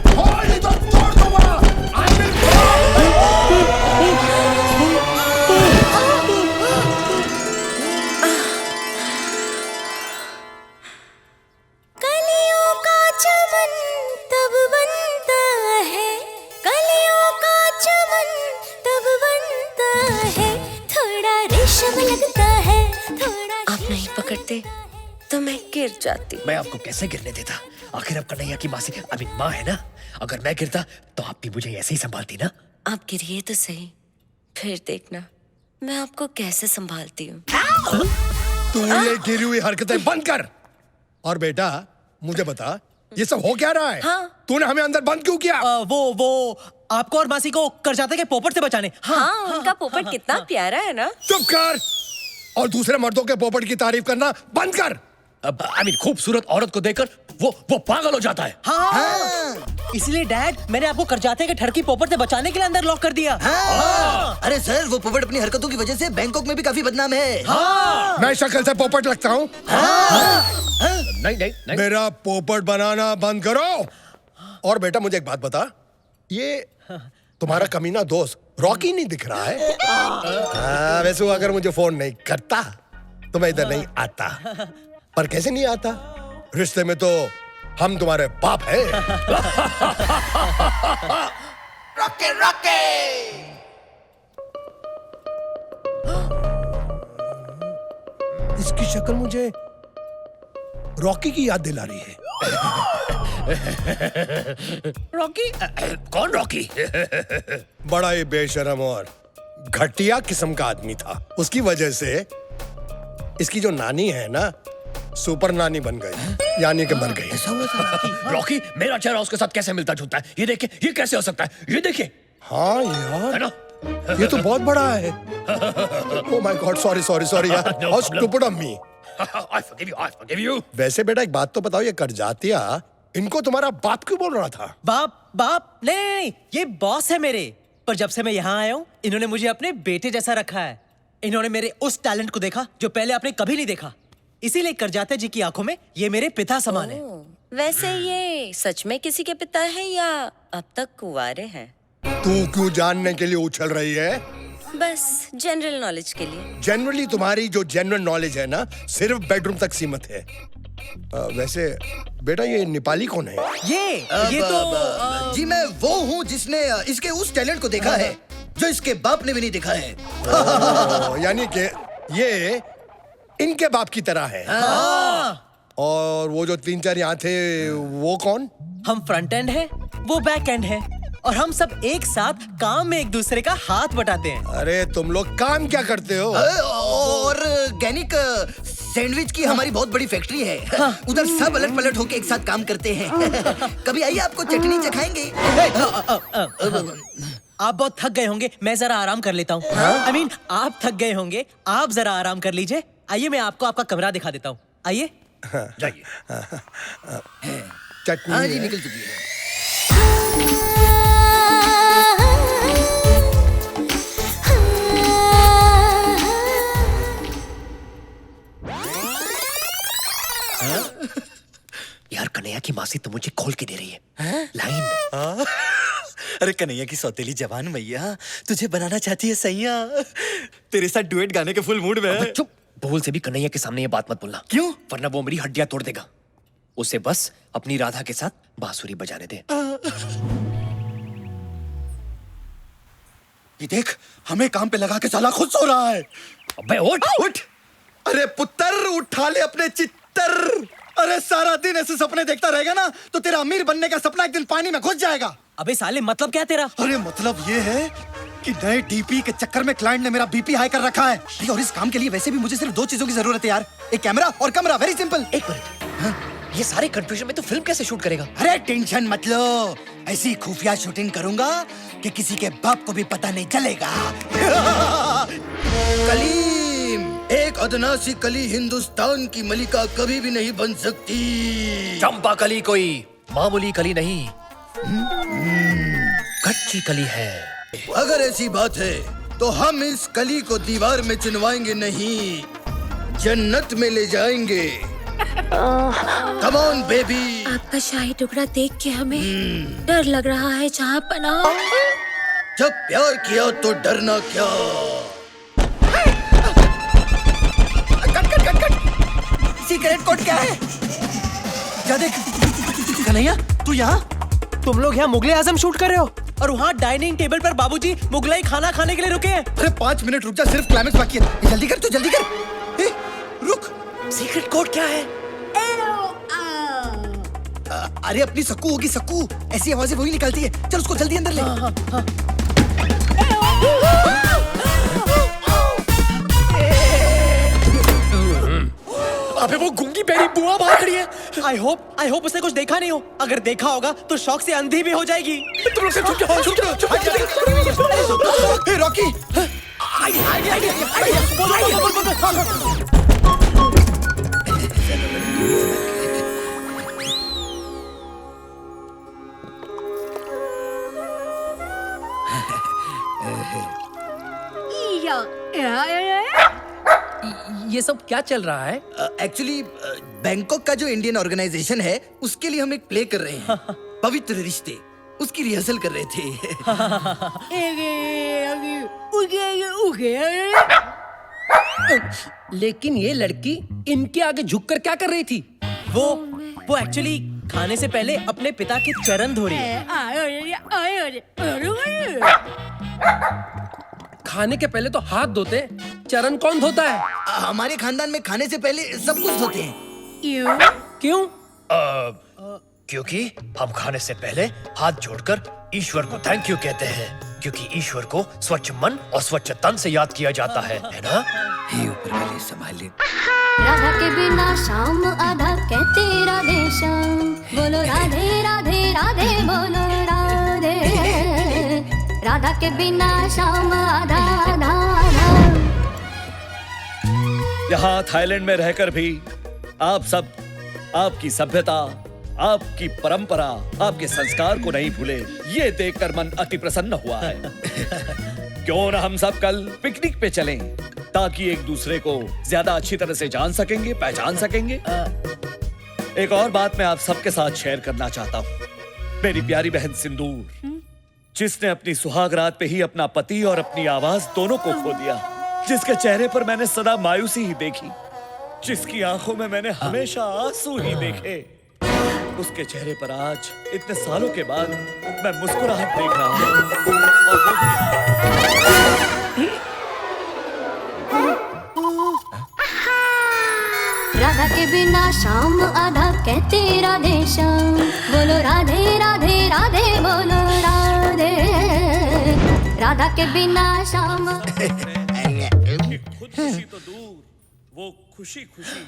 खोल नहीं तो तोड़ दूंगा। कलियों का चमन तब बनता है, कलियों का चमन तब बनता है, थोड़ा रेशम लगता है, थोड़ा। आप नहीं पकड़ते तो मैं गिर जाती। मैं आपको कैसे गिरने देता? आखिर अब कन्हैया की मासी माँ है ना। अगर मैं गिरता तो आप भी मुझे ऐसे ही संभालती ना। आप गिरिए तो सही, फिर देखना मैं आपको कैसे संभालती हूँ। तू ये गिरी हुई हरकतें बंद कर। और बेटा मुझे बता, ये सब हो क्या रहा है? हाँ। तूने हमें अंदर बंद क्यों किया? वो आपको और मासी को करजाते के पोपट से बचाने। हाँ, उनका पोपट कितना प्यारा है ना। चुप कर और दूसरे मर्दों के पोपट की तारीफ करना बंद कर। अब खूबसूरत औरत को देखकर वो पागल हो जाता है। हाँ। इसलिए डैड मैंने आपको करजाते के ठरकी पोपट से बचाने के लिए अंदर लॉक कर दिया। अरे सर, वो पोपट अपनी हरकतों की वजह से बैंकॉक में भी काफी बदनाम है। मैं शक्ल से पोपट लगता हूँ? नहीं। मेरा पोपट बनाना बंद करो। और बेटा मुझे एक बात बता, ये तुम्हारा कमीना दोस्त रॉकी नहीं दिख रहा है? वैसे वो अगर मुझे फोन नहीं करता तो मैं इधर नहीं आता। पर कैसे नहीं आता? रिश्ते में तो हम तुम्हारे बाप हैं। रॉके रॉके। इसकी शक्ल मुझे रॉकी की याद दिला रही है। रॉकी? कौन रॉकी? बड़ा ही बेशरम और घटिया किस्म का आदमी था। उसकी वजह से इसकी जो नानी है ना, सुपर नानी बन गई, यानी कि मर गई। रॉकी, मेरा चेहरा उसके साथ कैसे मिलता जुलता है? ये देखिए, ये कैसे हो सकता है? ये देखिए। हाँ यार, है ना? ये तो बहुत बड़ा है। ओह माय गॉड, सॉरी यार, how stupid of me. I forgive you. वैसे बेटा एक बात तो बताओ, ये करजातिया इनको तुम्हारा बाप क्यों बोल रहा था? बाप नहीं, ये बॉस है मेरे। पर जब से मैं यहाँ आया हूँ इन्होंने मुझे अपने बेटे जैसा रखा है। इन्होंने मेरे उस टैलेंट को देखा जो पहले आपने कभी नहीं देखा, इसीलिए करजाते जी की आंखों में ये मेरे पिता समान है। वैसे ये सच में किसी के पिता है या अब तक कुंवारे हैं? तू क्यों जानने के लिए उछल रही है? बस जनरल नॉलेज के लिए। जनरली तुम्हारी जो जनरल नॉलेज है ना, सिर्फ बेडरूम तक सीमित है। वैसे बेटा ये नेपाली कौन है? ये तो जी मैं वो हूँ जिसने इसके उस टैलेंट को देखा है जो इसके बाप ने भी नहीं देखा है। यानी कि ये इनके बाप की तरह है। और वो जो 3-4 यहाँ थे वो कौन? हम फ्रंट एंड है, वो बैक एंड है, और हम सब एक साथ काम में एक दूसरे का हाथ बटाते हैं। अरे तुम लोग काम क्या करते हो? ऑर्गेनिक सैंडविच की हमारी बहुत बड़ी फैक्ट्री है। उधर सब अलट पलट होके एक साथ काम करते हैं। कभी आइए, आपको चटनी चखाएंगे। आप बहुत थक गए होंगे, मैं जरा आराम कर लेता हूँ। I mean, आप थक गए होंगे, आप जरा आराम कर लीजिए। आइए मैं आपको आपका कमरा दिखा देता हूँ। आइए। जाइए। चटनी हाँ जी, निकल चुकी है। यार कन्हैया की मासी तो मुझे खोल के दे रही है लाइन। अरे कन्हैया की सौतेली जवान मैया तुझे बनाना चाहती है सैया। तेरे साथ डुएट गाने के फुल मूड में है। चुप, भूल से भी कन्हैया के सामने ये बात मत बोलना। क्यों? वरना वो मेरी हड्डियां तोड़ देगा। उसे बस अपनी राधा के साथ बांसुरी बजाने दे। ये देख, हमें काम पे लगा के साला खुद सो रहा है। अबे उठ। उठ। अरे पुत्र, उठा ले अपने चित्तर। अरे सारा दिन ऐसे सपने देखता रहेगा ना तो तेरा अमीर बनने का सपना एक दिन पानी में घुस जाएगा। अबे साले मतलब क्या है तेरा? अरे मतलब ये है कि नए डीपी के चक्कर में क्लाइंट ने मेरा बीपी हाई कर रखा है। और इस काम के लिए वैसे भी मुझे सिर्फ 2 चीजों की जरूरत है यार, एक कैमरा और कमरा। Very simple. एक मिनट, ये सारे कंफ्यूजन में तू फिल्म कैसे शूट करेगा? अरे टेंशन मत लो, ऐसी खुफिया शूटिंग करूंगा कि किसी के बाप को भी पता नहीं चलेगा। कलीम, एक अदना सी कली हिंदुस्तान की मलिका कभी भी नहीं बन सकती। चंपा कली कोई मामूली कली नहीं, कच्ची कली है। अगर ऐसी बात है तो हम इस कली को दीवार में चिनवाएंगे नहीं, जन्नत में ले जाएंगे। कम ऑन बेबी। आपका शाही टुकड़ा देख के हमें डर लग रहा है जहाँ पना। जब प्यार किया तो डरना क्या। सीक्रेट कोड क्या है? क्या देख कन्हैया, तू यहाँ? तुम लोग यहाँ मुगले आजम शूट कर रहे हो और वहाँ डाइनिंग टेबल पर बाबूजी मुगलाई खाना खाने के लिए रुके हैं। अरे 5 मिनट रुक जा, सिर्फ क्लाइमेक्स बाकी है। जल्दी कर, तू जल्दी कर। रुक, सीक्रेट कोड क्या है? अरे अपनी सक्कू होगी, सक्कू। ऐसी आवाजें वही निकलती है। चल उसको जल्दी अंदर ले। अबे वो गूंगी पैरी बुआ बाहर खड़ी है। आई होप उसने कुछ देखा नहीं हो। अगर देखा होगा तो शौक से अंधी भी हो जाएगी। तुम लोग चुप जाओ, चुप जाओ, चुप जाओ। हे रॉकी, ये सब क्या चल रहा है? एक्चुअली बैंकॉक का जो इंडियन ऑर्गेनाइजेशन है उसके लिए हम एक प्ले कर रहे हैं, पवित्र रिश्ते। उसकी रिहर्सल कर रहे थे। लेकिन ये लड़की इनके आगे झुककर क्या कर रही थी? वो एक्चुअली खाने से पहले अपने पिता के चरण धो रही है। खाने के पहले तो हाथ धोते, चरण कौन धोता है? हमारे खानदान में खाने से पहले सब कुछ धोते हैं। क्यों? क्योंकि हम खाने से पहले हाथ जोड़कर ईश्वर को थैंक यू कहते हैं, क्योंकि ईश्वर को स्वच्छ मन और स्वच्छ तन से याद किया जाता है ना? हे ऊपर वाले संभाल ले। राधा के बिना शाम आधा कहते राधे श्याम, बोलो राधे राधे राधे बोलो राधे। राधा के बिना शाम आधा आधा आधा। यहाँ थाईलैंड में रहकर भी आप सब आपकी सभ्यता, आपकी परंपरा, आपके संस्कार को नहीं भूले, ये देखकर मन अति प्रसन्न हुआ है। क्यों न हम सब कल पिकनिक पे चलें, ताकि एक दूसरे को ज्यादा अच्छी तरह से जान सकेंगे, पहचान सकेंगे। एक और बात मैं आप सबके साथ शेयर करना चाहता हूँ। मेरी प्यारी बहन सिंदूर, जिसने अपनी सुहाग रात पे ही अपना पति और अपनी आवाज दोनों को खो दिया, जिसके चेहरे पर मैंने सदा मायूसी ही देखी, जिसकी आंखों में मैंने हमेशा आंसू ही देखे, उसके चेहरे पर आज इतने सालों के बाद मैं मुस्कुराहट देख रहा हूँ। राधा के बिना शाम आधा कहते राधे श्याम, बोलो राधे राधे राधे बोलो राधे। राधा के बिना शाम। खुद खुशी तो दूर, वो खुशी खुशी।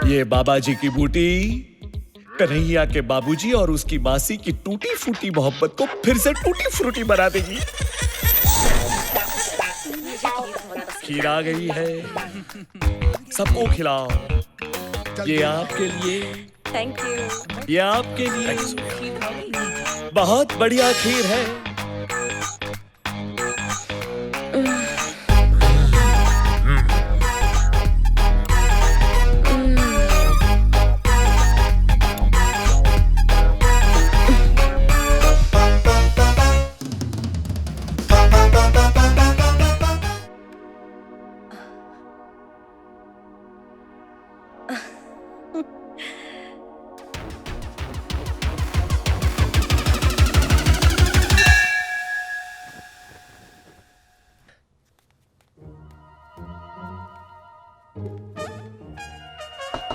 ये बाबा जी की बूटी कन्हैया के बाबूजी और उसकी मासी की टूटी फूटी मोहब्बत को फिर से टूटी फ्रूटी बना देगी। खीर आ गई है, सबको खिलाओ। ये आपके लिए, थैंक यू। ये आपके लिए बहुत बढ़िया खीर है।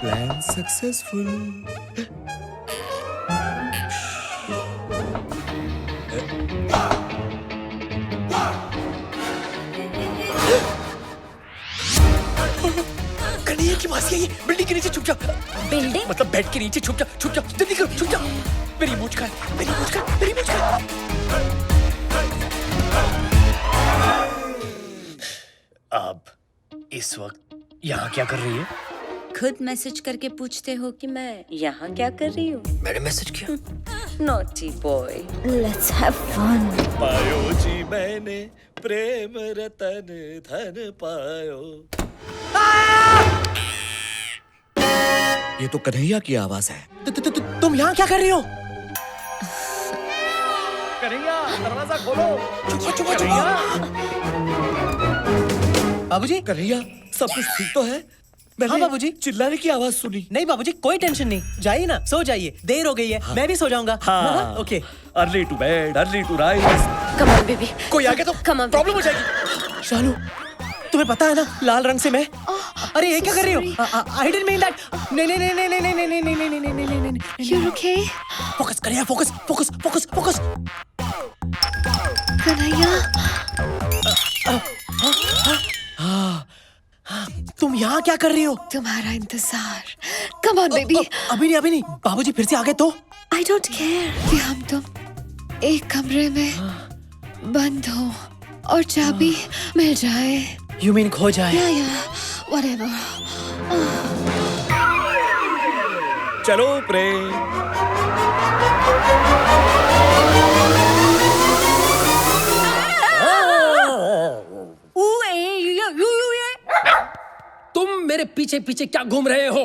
Plan successful. कन्हैया की मासी आई है, बिल्डिंग के नीचे छुप जा। बिल्डिंग? मतलब बेड के नीचे छुप जा, छुप जा, जल्दी करो, छुप जा। मेरी मूंछ का है, मेरी मूंछ का है, मेरी मूंछ का है। अब इस वक्त यहाँ क्या कर रही है? खुद मैसेज करके पूछते हो कि मैं यहाँ क्या कर रही हूँ? मैंने मैसेज किया। Naughty boy. Let's have fun. पायो जी मैंने प्रेम रतन धन पायो। ये तो कन्हैया की आवाज है। तुम यहाँ क्या कर रही हो? कन्हैया दरवाजा खोलो। चुप चुप चुप। बाबूजी, कन्हैया सब कुछ ठीक तो है? हाँ बाबूजी। चिल्लाने की आवाज सुनी। नहीं बाबूजी, कोई टेंशन नहीं, जाइए ना, सो जाइए, देर हो गई है। मैं भी सो जाऊंगा। हाँ। Okay. Early to bed, early to rise. Come on baby. कोई आ गया तो प्रॉब्लम हो जाएगी। शालू, तुम्हें पता है ना लाल रंग से मैं। अरे ये क्या कर रही हो? I didn't mean that. नहीं नहीं नहीं नहीं नहीं नहीं नहीं नहीं नहीं नहीं नहीं नहीं नहीं। You okay? फोकस करिए, focus focus focus focus. Kanhaiya, तुम यहाँ क्या कर रही हो? तुम्हारा इंतजार। कम ऑन बेबी। अभी नहीं, अभी नहीं। बाबूजी फिर से आ गए तो? आई डोंट केयर कि हम तुम एक कमरे में बंद हो और चाबी मिल जाए। यू मीन खो जाए? या व्हाटएवर। चलो प्रेम। तुम मेरे पीछे पीछे क्या घूम रहे हो?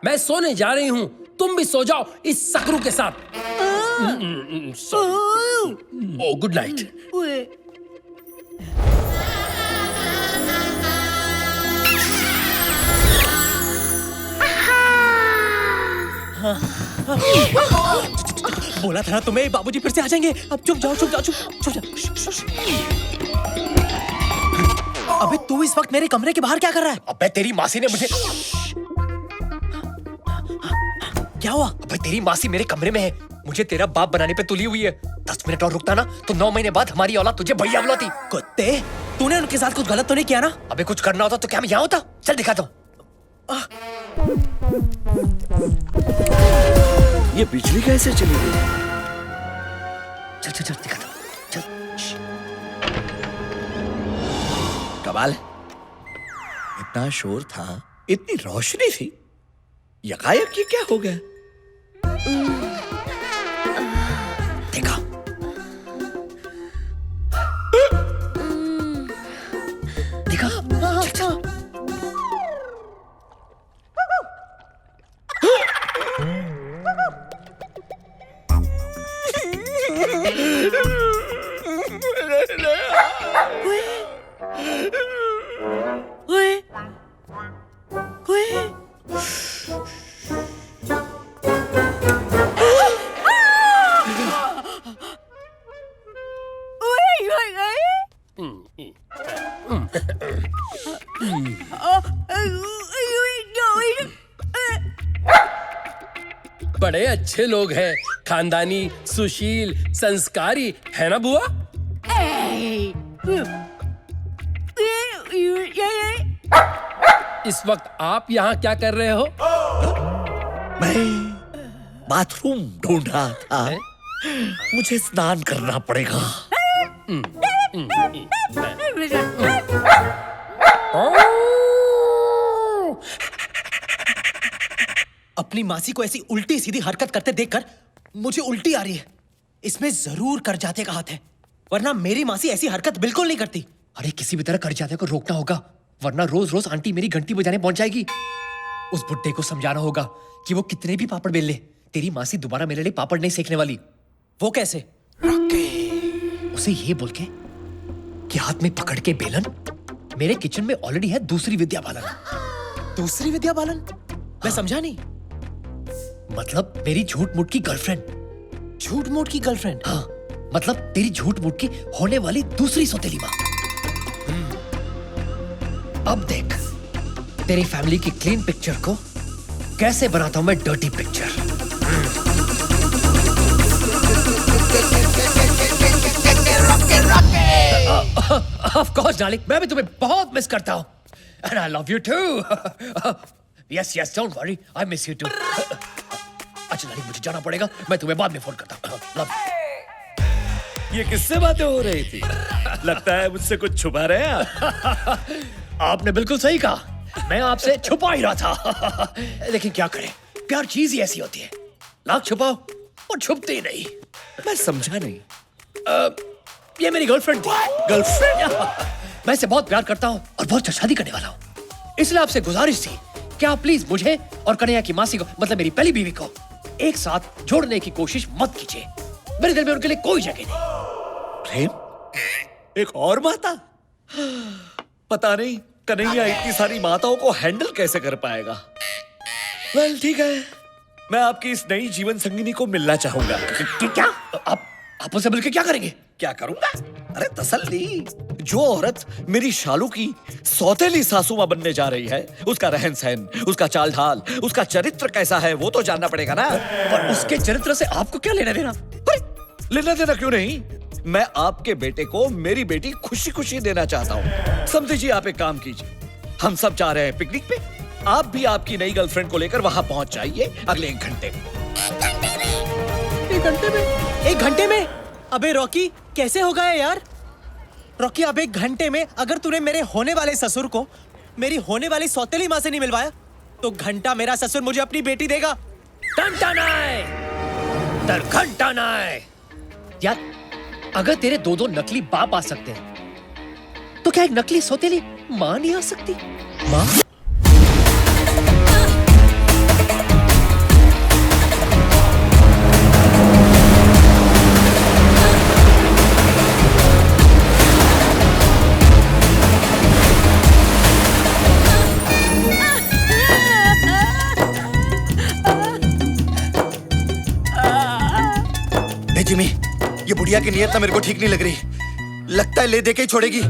मैं सोने जा रही हूँ, तुम भी सो जाओ इस सकरू के साथ। ओ गुड नाइट। बोला था ना तुम्हें, बाबूजी फिर से आ जाएंगे। अब चुप जाओ, चुप जाओ, चुप जाओ। अबे तू इस वक्त मेरे कमरे के बाहर क्या कर रहा है? अबे तेरी मासी ने मुझे। क्या हुआ? अबे तेरी मासी मेरे कमरे में है, मुझे तेरा बाप बनाने पे तुली हुई है। 10 मिनट और रुकता ना तो 9 महीने बाद हमारी औलाद तुझे भैया बुलाती। कुत्ते, तूने उनके साथ कुछ गलत तो नहीं किया ना? अबे कुछ करना होता तो क्या मैं यहाँ होता? चल दिखाता हूँ। ये बिजली कैसे चली गई? चल चल चल दिखाता हूँ, चल। कमाल है, इतना शोर था, इतनी रोशनी थी, यकायक ये क्या हो गया? देखा? देखा? चल चल। बड़े अच्छे लोग हैं, खानदानी, सुशील, संस्कारी, है ना बुआ? ये इस वक्त आप यहाँ क्या कर रहे हो? मैं बाथरूम ढूंढ रहा था। मुझे स्नान करना पड़ेगा। अपनी मासी को ऐसी उल्टी सीधी हरकत करते देखकर मुझे उल्टी आ रही है। इसमें जरूर कर जाते का हाथ है, वरना मेरी मासी ऐसी हरकत बिल्कुल नहीं करती। अरे किसी भी तरह कर जाते को रोकना होगा, वरना रोज रोज आंटी मेरी घंटी बजाने पहुंच जाएगी। उस बुड्ढे को समझाना होगा कि वो कितने भी पापड़ बेल ले, तेरी मासी दोबारा मेरे लिए पापड़ नहीं सेकने वाली। वो कैसे? उसे ये बोल के कि हाथ में पकड़ के बेलन मेरे किचन में ऑलरेडी है दूसरी विद्या बालन। दूसरी विद्या बालन? मैं समझा नहीं। मतलब मेरी झूठ मूठ की गर्लफ्रेंड। झूठ मूठ की गर्लफ्रेंड? हाँ, मतलब तेरी झूठ मूठ की होने वाली दूसरी सौतेली माँ। अब देख तेरी फैमिली की क्लीन पिक्चर को कैसे बनाता हूं मैं dirty picture. Of course darling, मैं भी तुम्हें बहुत मिस करता हूं। And I love you too. Yes yes, don't worry, I miss you too. अच्छा डार्लिंग, मुझे जाना पड़ेगा, मैं तुम्हें बाद में फोन करता हूं। Love you. ये किससे बातें हो रही थी? लगता है मुझसे कुछ छुपा रहे हैं आप। आपने बिल्कुल सही कहा, मैं आपसे छुपा ही रहा था। लेकिन क्या करें, प्यार चीज ही ऐसी होती है, लाख छुपाओ और छुपते ही नहीं। मैं समझा नहीं। ये मेरी गर्लफ्रेंड थी। गर्लफ्रेंड? मैं इसे बहुत प्यार करता हूँ और बहुत शादी करने वाला हूँ, इसलिए आपसे गुजारिश थी कि आप प्लीज मुझे और कन्हैया की मासी को, मतलब मेरी पहली बीवी को, एक साथ जोड़ने की कोशिश मत कीजिए। मेरे दिल में उनके लिए कोई जगह नहीं। प्रेम? एक और माता? पता नहीं कन्हैया इतनी सारी माताओं को हैंडल कैसे कर पाएगा। वेल ठीक है, मैं आपकी इस नई जीवन संगिनी को मिलना चाहूंगा। क्या? आप उनसे मिलकर क्या करेंगे? क्या करूंगा? अरे तसल्ली। जो औरत मेरी शालू की सौतेली सासू मां बनने जा रही है, उसका रहन सहन, उसका चाल ढाल, उसका चरित्र कैसा है वो तो जानना पड़ेगा ना। पर उसके चरित्र से आपको क्या लेना देना? लेना देना क्यों नहीं? मैं आपके बेटे को मेरी बेटी खुशी खुशी देना चाहता हूँ। समझिए, आप एक काम कीजिए, हम सब जा रहे हैं पिकनिक पे, आप भी आपकी नई गर्लफ्रेंड को लेकर वहां पहुंच जाइए अगले 1 घंटे में। 1 घंटे में? 1 घंटे में? अबे रॉकी, कैसे होगा है यार? रॉकी, अब 1 घंटे में अगर तूने मेरे होने वाले ससुर को मेरी होने वाली सौतेली माँ से नहीं मिलवाया तो घंटा मेरा ससुर मुझे अपनी बेटी देगा। घंटा नाय। यार, अगर तेरे 2 नकली बाप आ सकते हैं तो क्या एक नकली सौतेली माँ नहीं आ सकती? माँ? जिमी, ये बुढ़िया की नीयत ना मेरे को ठीक नहीं लग रही। लगता है ले दे के ही छोड़ेगी।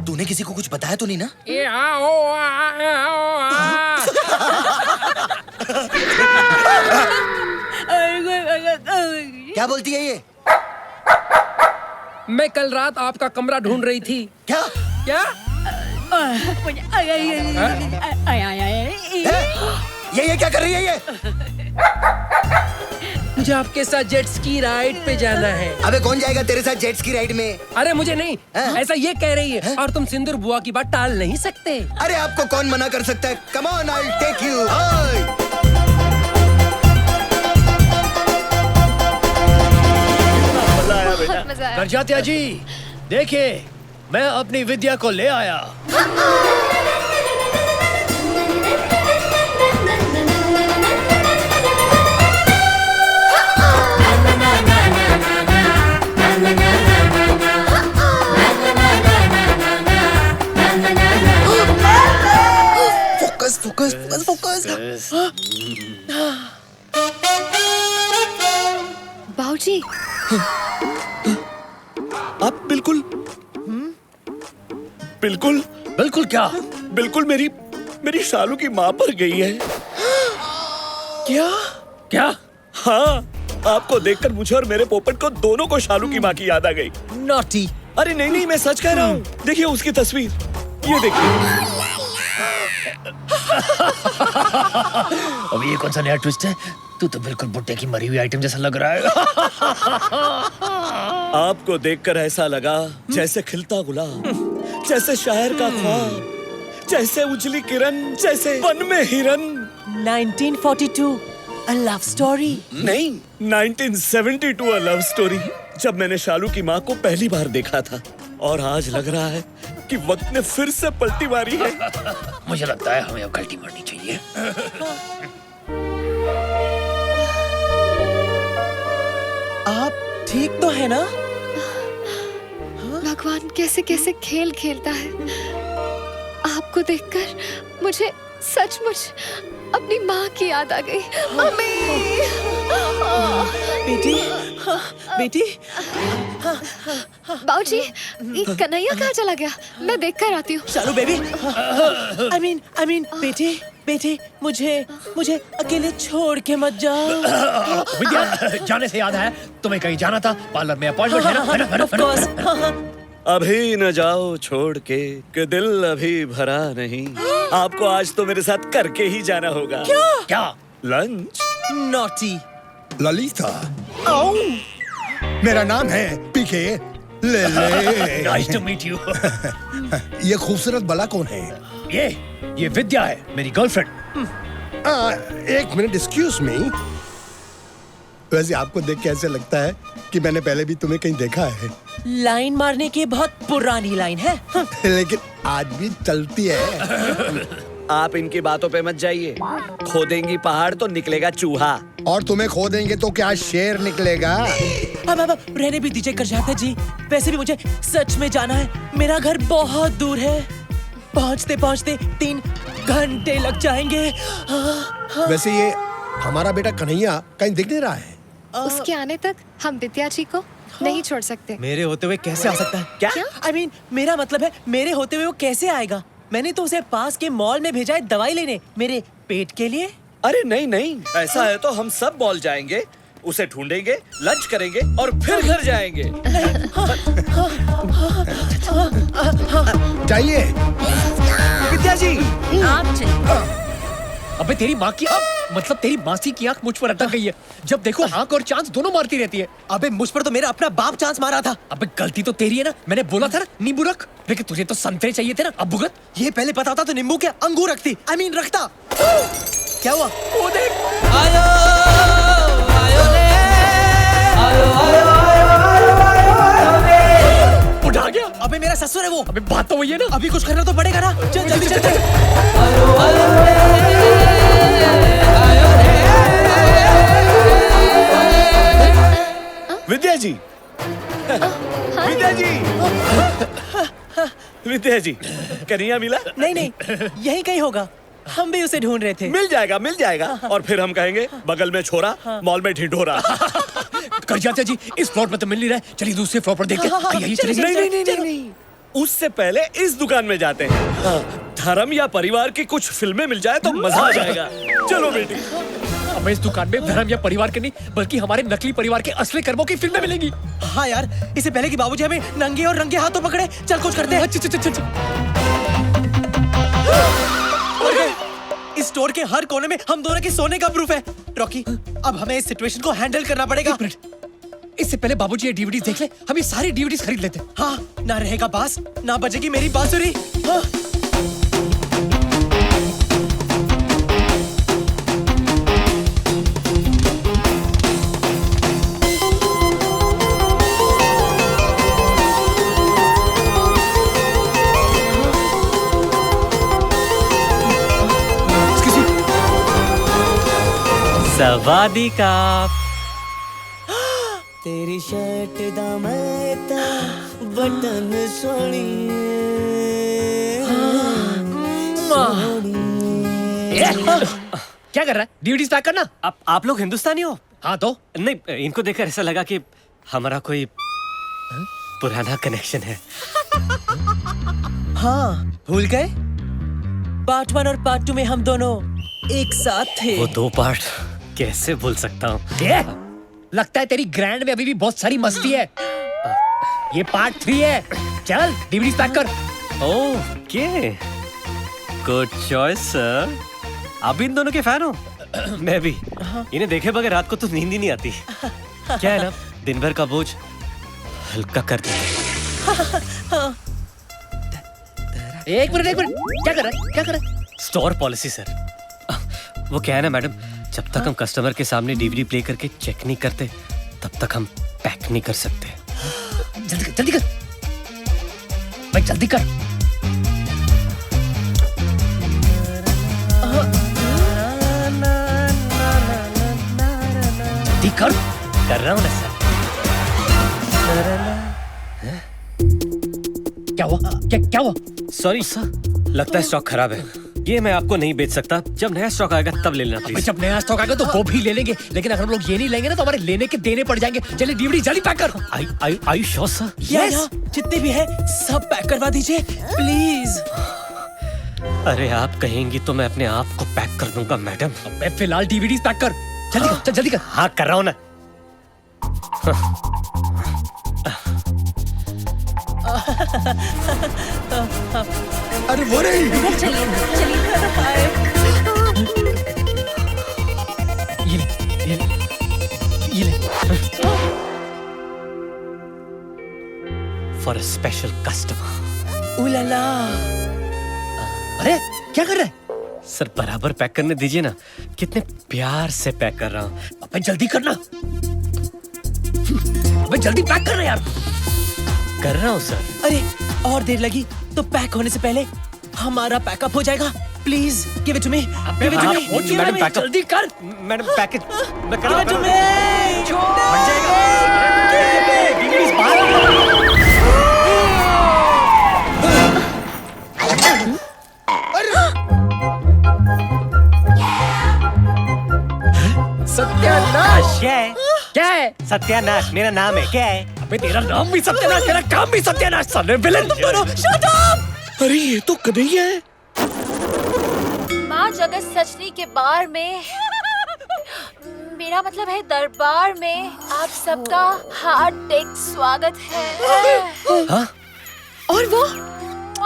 तूने किसी को कुछ बताया तो नहीं ना? क्या बोलती है ये? मैं कल रात आपका कमरा ढूंढ रही थी। क्या? क्या? ये क्या कर रही है ये? मुझे आपके साथ जेट स्की राइड पे जाना है। अबे कौन जाएगा तेरे साथ जेट स्की राइड में? अरे मुझे नहीं, ऐसा ये कह रही है। और तुम सिंदूर बुआ की बात टाल नहीं सकते। अरे आपको कौन मना कर सकता है? Come on, I will take you. Karjatya ji, देखिए मैं अपनी विद्या को ले आया। फोकस। बाबूजी, आप बिल्कुल क्या? बिल्कुल मेरी शालू की माँ पर गई है। क्या? हाँ, आपको देखकर मुझे और मेरे पोपट को दोनों को शालू की माँ की याद आ गई। नॉटी। अरे नहीं, मैं सच कह रहा हूँ। देखिए उसकी तस्वीर, ये देखिए। अब ये कौन सा नया ट्विस्ट है? तू तो बिल्कुल बुट्टे की मरी हुई आइटम जैसा लग रहा है। आपको देखकर ऐसा लगा जैसे खिलता गुलाब, जैसे शायर का ख्वाब, जैसे उजली किरण, जैसे वन में हिरन। 1942 A love story? नहीं, 1972 A love story। जब मैंने शालू की माँ को पहली बार देखा था, और आज लग रहा है कि वक्त ने फिर से पलटी मारी है। मुझे लगता है हमें अब गलती मारनी चाहिए। आप ठीक तो है ना? भगवान कैसे कैसे खेल खेलता है। आपको देखकर मुझे सचमुच अपनी माँ की याद आ गई। मम्मी! बेटी, बेटी, बाबूजी, ये कन्हैया कहाँ चला गया? मैं देख कर आती हूँ। शालू बेबी, I mean, बेटी, मुझे अकेले छोड़ के मत जाओ। विद्या, जाने से याद आया, तुम्हें कहीं जाना था, पार्लर में अपॉइंटमेंट है ना? Of course। अभी न जाओ छोड़ के, कि दिल अभी भरा नहीं। आपको आज तो मेरे साथ करके ही जाना होगा। क्या? लंच। नॉटी। ललिता, मेरा नाम है पीके ले ले। Nice to meet you। ये खूबसूरत बला कौन है? ये विद्या है, मेरी गर्लफ्रेंड। एक मिनट, एक्सक्यूज मी। वैसे आपको देख के ऐसे लगता है कि मैंने पहले भी तुम्हें कहीं देखा है। लाइन मारने की बहुत पुरानी लाइन है। लेकिन आज भी चलती है। आप इनकी बातों पे मत जाइए। खोदेंगी पहाड़ तो निकलेगा चूहा। और तुम्हें खोदेंगे तो क्या शेर निकलेगा? अब रहने भी दीजिए करजाता जी। वैसे भी मुझे सच में जाना है। मेरा घर बहुत दूर है। पहुंचते पहुंचते 3 घंटे लग जाएंगे। वैसे ये हमारा बेटा कन्हैया कहीं दिख नहीं रहा है। उसके आने तक हम विद्या जी को नहीं छोड़ सकते। मेरे होते हुए कैसे आ सकता है? क्या? I mean, मेरा मतलब है मेरे होते हुए वो कैसे आएगा? मैंने तो उसे पास के मॉल में भेजा है दवाई लेने, मेरे पेट के लिए। अरे नहीं, ऐसा है तो हम सब मॉल जाएंगे, उसे ढूंढेंगे, लंच करेंगे और फिर घर जाएंगे। जाइए। विद्या जी, आप चलिए। अबे तेरी माँ की मतलब तेरी मासी की आंख मुझ पर अटक गई है। जब देखो आंख और चांस दोनों मारती रहती है। अबे मुझ पर तो मेरा अपना बाप चांस मारा था। अबे गलती तो तेरी है ना, मैंने बोला था ना नींबू रख, लेकिन तुझे तो संतरे चाहिए थे ना। अब भुगत। ये पहले पता होता तो नींबू के अंगूर रखती। I mean, रखता। क्या हुआ? वो देख। उठा गया। अबे मेरा ससुर है वो। अबे बात तो वही है ना। अभी कुछ करना तो पड़ेगा ना। चल जल्दी चल। विद्या जी, विद्या जी, कन्हैया मिला? नहीं, यही कहीं होगा। हम भी उसे ढूंढ रहे थे। मिल जाएगा। और फिर हम कहेंगे बगल में छोरा, मॉल में ढिंढोरा। कर जाते जी, इस फ्लोर पर तो मिल नहीं रहा है। चलिए दूसरे फ्लोर पर देखते हैं। नहीं, उससे पहले इस दुकान में जाते हैं। धर्म या परिवार की कुछ फिल्में मिल जाए तो मजा आ जाएगा। चलो बेटी। हमें इस दुकान में धर्म या परिवार के नहीं, बल्कि हमारे नकली परिवार के असली कर्मों की फिल्में मिलेंगी। हाँ यार, इससे पहले कि बाबूजी हमें नंगे और रंगे हाथों पकड़े, चल कुछ करते हैं। चल। इस स्टोर के हर कोने में हम दोनों के सोने का प्रूफ है। रॉकी, अब हमें इस सिचुएशन को हैंडल करना पड़ेगा। इससे पहले बाबूजी ये डीवीडीज देख ले, हम ये सारी डीवीडीज खरीद लेते हैं। हाँ, ना रहेगा बास, ना बजेगी मेरी बांसुरी। हाँ। सवादी का तेरी शर्ट दा मैं ता बटन सोनी क्या कर रहा है? डीवीडीज पैक करना। आप लोग हिंदुस्तानी हो? हाँ तो नहीं, इनको देखकर ऐसा लगा कि हमारा कोई पुराना कनेक्शन है। हाँ, भूल गए? पार्ट 1 और पार्ट 2 में हम दोनों एक साथ थे। वो 2 पार्ट कैसे भूल सकता हूँ? लगता है तेरी ग्रैंड में अभी भी बहुत सारी मस्ती है। ये पार्ट 3 है। चल डीवीडीज पैक कर। ओके। Good choice sir. आप भी इन दोनों के फैन हो? मैं भी। इन्हें देखे बगैर रात को तो नींद ही नहीं आती। क्या है ना, दिन भर का बोझ हल्का कर देते। एक मिनट क्या कर रहा है? Store policy sir. वो क्या है ना मैडम, जब तक हम कस्टमर के सामने डीवीडी प्ले करके चेक नहीं करते तब तक हम पैक नहीं कर सकते। जल्दी कर भाई, जल्दी कर। जल्दी कर रहा हूँ ना सर। क्या हुआ? क्या हुआ? सॉरी सर, लगता है स्टॉक खराब है। ये मैं आपको नहीं बेच सकता। जब नया स्टॉक आएगा तब ले लेना प्लीज। जब नया स्टॉक आएगा तो वो भी ले लेंगे, लेकिन अगर हम लोग ये नहीं लेंगे ना तो हमारे लेने के देने पड़ जाएंगे। चलिए डीवीडी जल्दी पैक कर। I sure sir? यस, जितने भी है सब पैक करवा दीजिए प्लीज। अरे आप कहेंगी तो मैं अपने आप को पैक कर दूंगा मैडम। मैं फिलहाल डीवीडी पैक कर। जल्दी कर। हाँ कर रहा हूँ ना। अरे वो रही। ये ले। For a special customer. उलाला। अरे क्या कर रहे हैं? सर बराबर पैक करने दीजिए ना, कितने प्यार से पैक कर रहा हूँ। अबे जल्दी करना। अबे जल्दी पैक करना यार। कर रहा हूँ सर। अरे और देर लगी तो पैक होने से पहले हमारा पैकअप हो जाएगा। Please give it to me. Madam pack जल्दी कर। मैडम पैकेज मैं कर रहा हूँ। बन जाएगा। सत्यानाश। क्या है? सत्यानाश मेरा नाम है। क्या है? अबे तेरा नाम भी सत्यानाश, तेरा काम भी सत्यानाश। साले विलेन। Shut up. अरे ये तो कन्हैया है। माँ जगत सचनी के बार में, मेरा मतलब है दरबार में, आप सबका हार्दिक स्वागत है। हाँ? और वो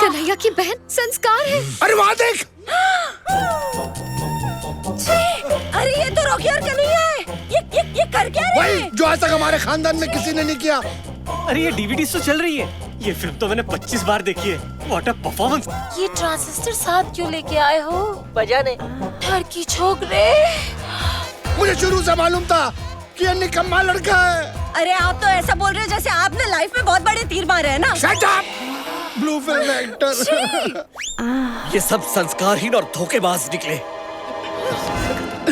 कन्हैया की बहन संस्कार है। अरे वहाँ देख। अरे ये तो रॉकी और कन्हैया है। ये कर क्या रहे वही हैं? जो आज तक हमारे खानदान में किसी ने नहीं किया। अरे ये डीवीडी तो चल रही है। ये फिल्म तो मैंने 25 बार देखी है। What a performance. ये ट्रांजिस्टर साथ क्यों लेके आए हो? बजाने। लड़की छोकरे। मुझे शुरू से मालूम था कि ये निकम्मा लड़का है। अरे आप तो ऐसा बोल रहे हो जैसे आपने लाइफ में बहुत बड़े तीर मारे हैं ना। Shut up. Blue film actor. ये सब संस्कारहीन और धोखेबाज निकले।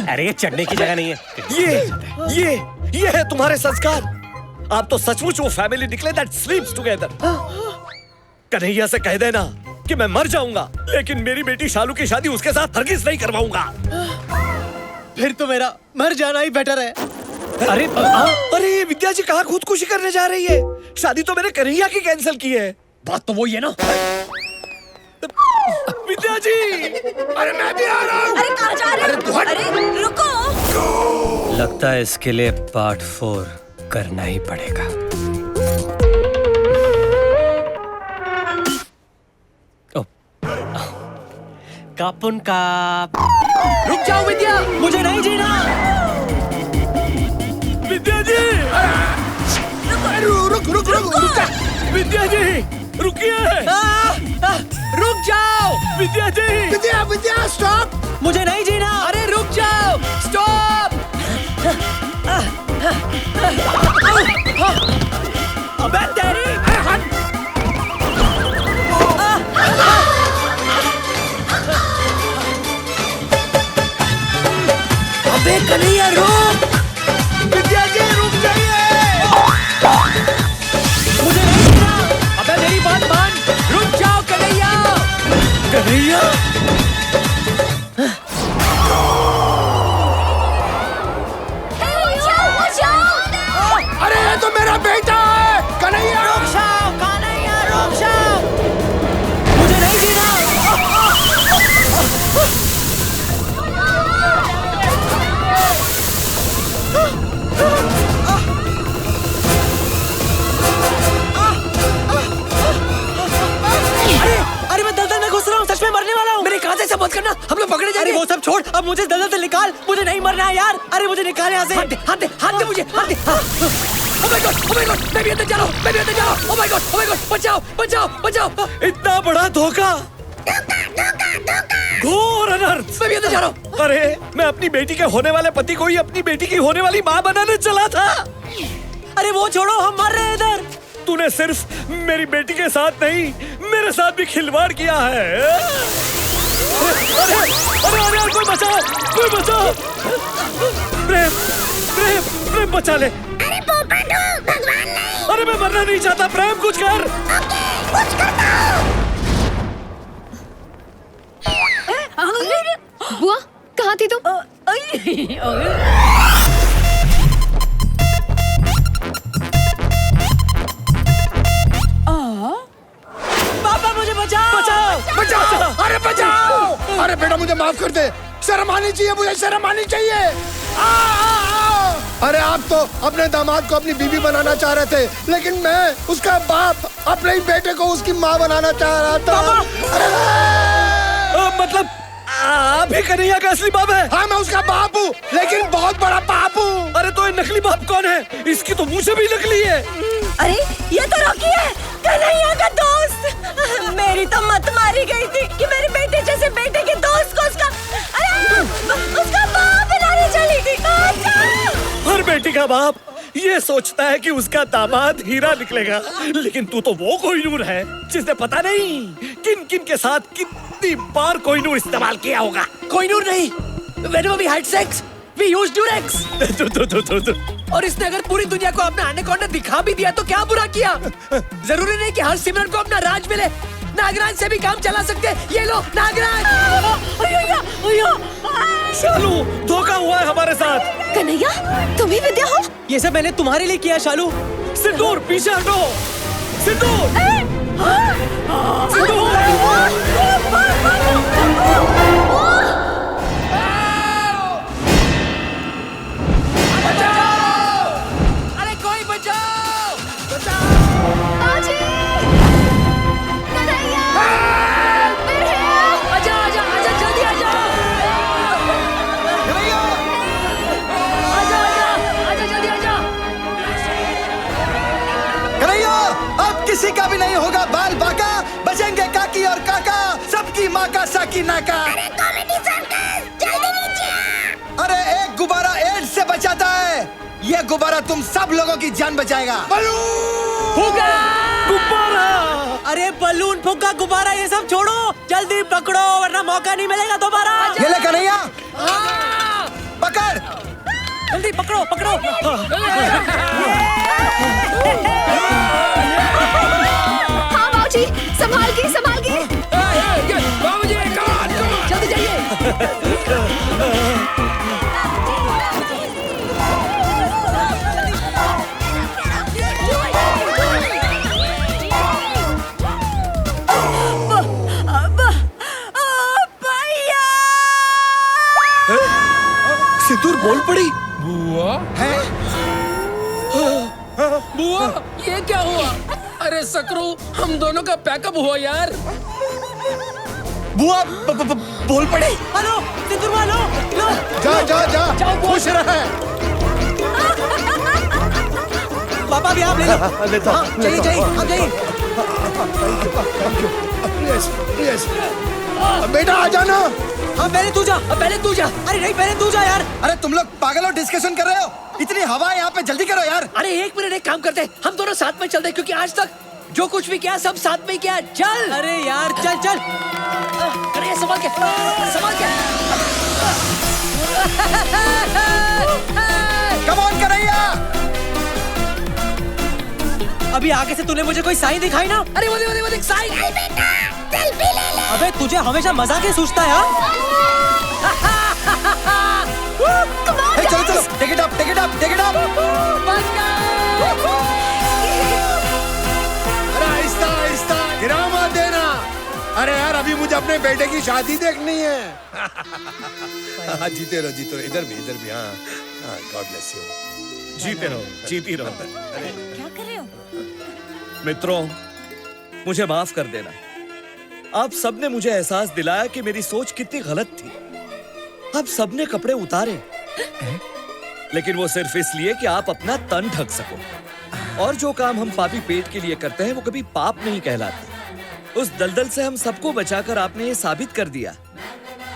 अरे ये चढ़ने की जगह नहीं है। ये है तुम्हारे संस्कार। आप तो सचमुच वो फैमिली निकले that sleeps together। कन्हैया से कह देना कि मैं मर जाऊंगा, लेकिन मेरी बेटी शालू की शादी उसके साथ हरगिज नहीं करवाऊंगा। फिर तो मेरा मर जाना ही बेटर है। अरे ये विद्या जी कहाँ खुदकुशी करने जा रही है? शादी तो मैंने कन्हैया की कैंसिल की है। बात तो वही है ना। विद्या जी, अरे मैं भी आ रहा हूँ। अरे कहाँ जा रहे हो? अरे रुको। लगता है इसके लिए पार्ट 4 करना ही पड़ेगा। कापुन का। रुक जाओ विद्या, मुझे नहीं जीना। विद्या जी, रुक। विद्या जी रुकिए। रुक जाओ विद्या जी। विद्या स्टॉप। मुझे नहीं जीना। अरे रुक जाओ। स्टॉप। अबे तेरी। अबे कन्हैया रुक। विद्या जी रुक जाइए। मुझे नहीं जीना। अबे मेरी बात मान। रुक जाओ कन्हैया। कन्हैया। करना, हम लोग पकड़े जाएंगे। अरे वो सब छोड़, अब मुझे दलदल से निकाल, मुझे नहीं मरना है यार। अरे मुझे निकाल यहाँ से। हाथ दे मुझे, हाथ दे। Oh my God, मैं भी अंदर जा रहा हूँ, Oh my God, बचाओ। इतना बड़ा धोखा, घोर अनर्थ। मैं भी अंदर जा रहा हूँ। अरे मैं अपनी बेटी के होने वाले पति को ही अपनी बेटी की होने वाली माँ बनाने चला था। अरे वो छोड़ो, हम मर रहे हैं इधर। तूने सिर्फ मेरी बेटी के साथ नहीं, मेरे साथ भी खिलवाड़ किया है। अरे कोई बचाओ। प्रेम बचा ले। अरे पोपट हो, भगवान नहीं। अरे मैं मरना नहीं चाहता, प्रेम कुछ कर। कुछ करता हूँ। बुआ, कहाँ थी तुम? पापा मुझे बचाओ। अरे बचाओ। अरे बेटा मुझे माफ कर दे, शर्म आनी चाहिए, मुझे शर्म आनी चाहिए। अरे आप तो अपने दामाद को अपनी बीवी बनाना चाह रहे थे, लेकिन मैं उसका बाप अपने ही बेटे को उसकी माँ बनाना चाह रहा था। मतलब आप ही कन्हैया का असली बाप है? हाँ मैं उसका बाप हूँ, लेकिन बहुत बड़ा बाप हूँ। अरे तो ये नकली बाप कौन है? इसकी तो मुँह से भी नकली है। अरे ये तो रॉकी है, कन्हैया का दोस्त। मेरी तो मत मारी गई थी कि मेरे बेटे जैसे बेटे के दोस्त को उसका बाप बनाने चली थी। हर बेटी का बाप ये सोचता है कि उसका दामाद हीरा निकलेगा, लेकिन तू तो वो कोहिनूर है जिसने पता नहीं किन किन के साथ कितनी बार कोहिनूर इस्तेमाल किया होगा। कोहिनूर नहीं, whenever we had sex, we used Durex। और इसने अगर पूरी दुनिया को अपना एनाकोंडा दिखा भी दिया तो क्या बुरा किया? जरूरी नहीं कि हर सिमरन को अपना राज मिले, नागराज से भी काम चला सकते। ये लो नागराज। शालू, धोखा हुआ है हमारे साथ। कन्हैया, तुम ही विद्या हो? ये सब मैंने तुम्हारे लिए किया शालू। सिंदूर पीछे हटो। सिंदूर। अरे कोई बचाओ। आजा जल्दी आजा। जल्दी आजा। कन्हैया, अब किसी का भी नहीं होगा बाल बाका, बचेंगे काकी और काका, सबकी माँ का साकी नाका। अरे कॉमेडी सर्कस, जल्दी नीचे। अरे एक गुब्बारा एड्स से बचाता है, ये गुब्बारा तुम सब लोगों की जान बचाएगा। फुग्गा गुब्बारा। अरे बलून, फुग्गा, गुब्बारा ये सब छोड़ो, जल्दी पकड़ो वरना मौका नहीं मिलेगा दोबारा। ये ले कन्हैया, पकड़। जल्दी पकड़ो। हाँ बाबूजी, संभाल के। जल्दी जाइए। सिंदूर बोल पड़ी। बुआ बुआ, ये क्या हुआ? अरे सकरू, हम दोनों का पैकअप हुआ यार। बुआ बोल पड़ी। हेलो सिंदूर वालो, लो। जा खुश रहे। पापा भी आप ले लो। चाहिए आप जाइए। यस बेटा आ जाना। हाँ पहले तू जा। अरे नहीं, पहले तू जा यार। अरे तुम लोग पागल हो, डिस्कशन कर रहे हो? इतनी हवा है यहाँ पे, जल्दी करो यार। अरे एक मिनट, एक काम करते, हम दोनों साथ में चलते, क्योंकि आज तक जो कुछ भी किया सब साथ में किया। चल। अरे यार चल। अरे संभाल के। Come on Kanhaiya. अभी आगे से तूने मुझे कोई साइन दिखाई ना। अरे वो देख साइन। अबे तुझे हमेशा मजाक ही सूझता है। चलो टेक इट अप। अरे आहिस्ता गिरा मत देना। अरे यार अभी मुझे अपने बेटे की शादी देखनी है। हाँ जीते रहो इधर भी हाँ गॉड ब्लेस यू। जीती रहो। क्या कर रहे हो? मित्रों, मुझे माफ कर देना। आप सबने मुझे एहसास दिलाया कि मेरी सोच कितनी गलत थी। आप सबने कपड़े उतारे, लेकिन वो सिर्फ इसलिए कि आप अपना तन ढक सको। और जो काम हम पापी पेट के लिए करते हैं वो कभी पाप नहीं कहलाते। उस दलदल से हम सबको बचाकर आपने ये साबित कर दिया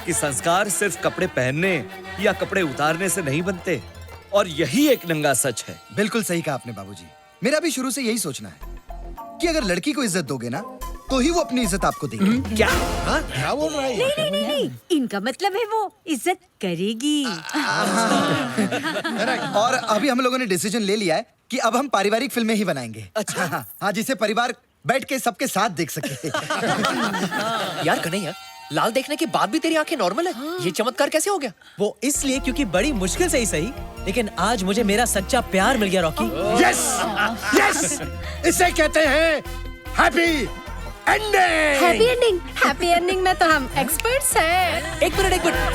कि संस्कार सिर्फ कपड़े पहनने या कपड़े उतारने से नहीं बनते। और यही एक नंगा सच है। बिल्कुल सही कहा आपने बाबूजी। मेरा भी शुरू से यही सोचना है कि अगर लड़की को इज्जत दोगे ना तो ही वो अपनी इज्जत आपको देगी। क्या? क्या बोल रहा है? नहीं, इनका मतलब है वो इज्जत करेगी। और अभी हम लोगों ने डिसीजन ले लिया है कि अब हम पारिवारिक फिल्में ही बनाएंगे। अच्छा। हाँ, जिसे परिवार बैठ के सबके साथ देख सके। यार कन्हैया, लाल देखने के बाद भी तेरी आंखें नॉर्मल है। ये चमत्कार कैसे हो गया? वो इसलिए क्योंकि बड़ी मुश्किल से ही सही, लेकिन आज मुझे मेरा सच्चा प्यार मिल गया रॉकी। यस यस, इसे कहते हैं happy ending. Happy ending. Happy ending में तो हम एक्सपर्ट्स हैं। एक मिनट।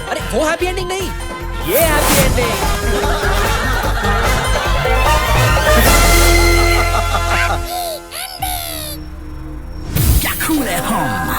अरे वो हैप्पी एंडिंग नहीं, ये हैप्पी एंडिंग। क्या कूल है हम।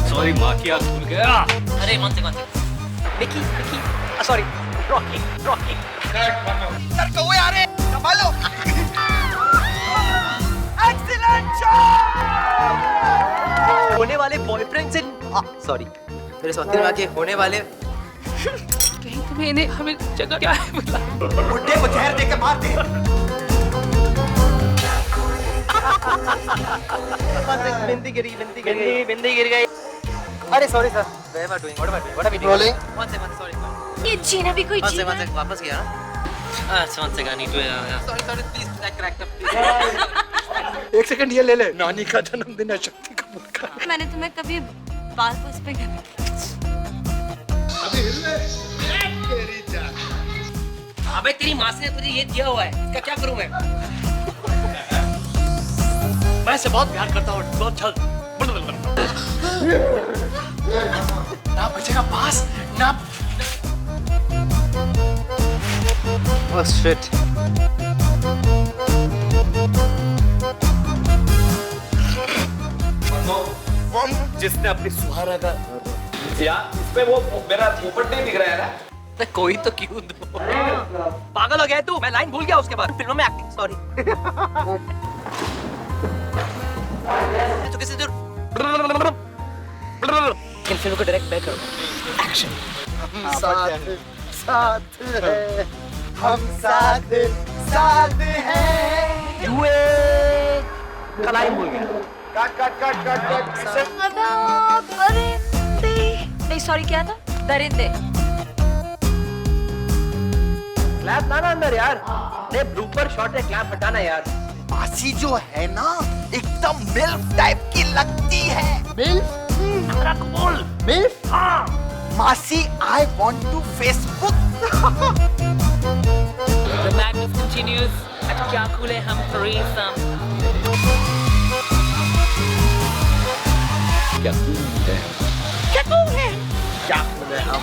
सॉरी, माँ की आँख खुल गया। अरे one second. Vicky, sorry, Rocky. Sir कौवे आ रहे हैं, संभालो। Excellent shot. होने वाले बॉयफ्रेंड से सॉरी, मेरे सौतेले के होने वाले। कहीं तुम्हें इन्हें हमें जगह क्या है मिला? बुड्ढे को जहर देकर मार दे। बिंदी गिर गई। अरे sorry sir. What am I doing? Rolling. One second, sorry. ये जीना भी कोई जीना। वापस गया ना? One second, I need to sorry, please, crack up. एक सेकंड ये ले ले। नानी का जन्मदिन है, शक्ति कपूर का। मैंने तुम्हें कभी बाल पोस पे अबे तेरी माँ ने तुझे ये दिया हुआ है, इसका क्या करूं मैं? मैं इससे बहुत प्यार करता हूँ, बहुत जल्द। ना बचेगा पास, ना। Oh shit. जिसने अपनी सुहारा का यार, इसमें वो मेरा पोपट नहीं दिख रहा है ना? कोई तो क्यों दो। पागल हो गया तू? मैं लाइन भूल गया उसके बाद फिल्मों में एक्टिंग। सॉरी। तो किसी इन फिल्म को डायरेक्ट मैं करूँ। एक्शन। साथ है, हम साथ हैं। कलाई भूल गया। परिंदे। नहीं सॉरी, क्या था? दरिंदे। क्लैप लाना अंदर यार। नहीं, ब्लूपर शॉट है, क्लैप हटाना यार। मासी जो है ना, एकदम मिल्फ टाइप की लगती है। मिल्फ? बोल। मिल्फ? हाँ। मासी, I want to Facebook. The madness continues at क्या कूल है हम threesome. क्या कूल है? क्या कूल है हम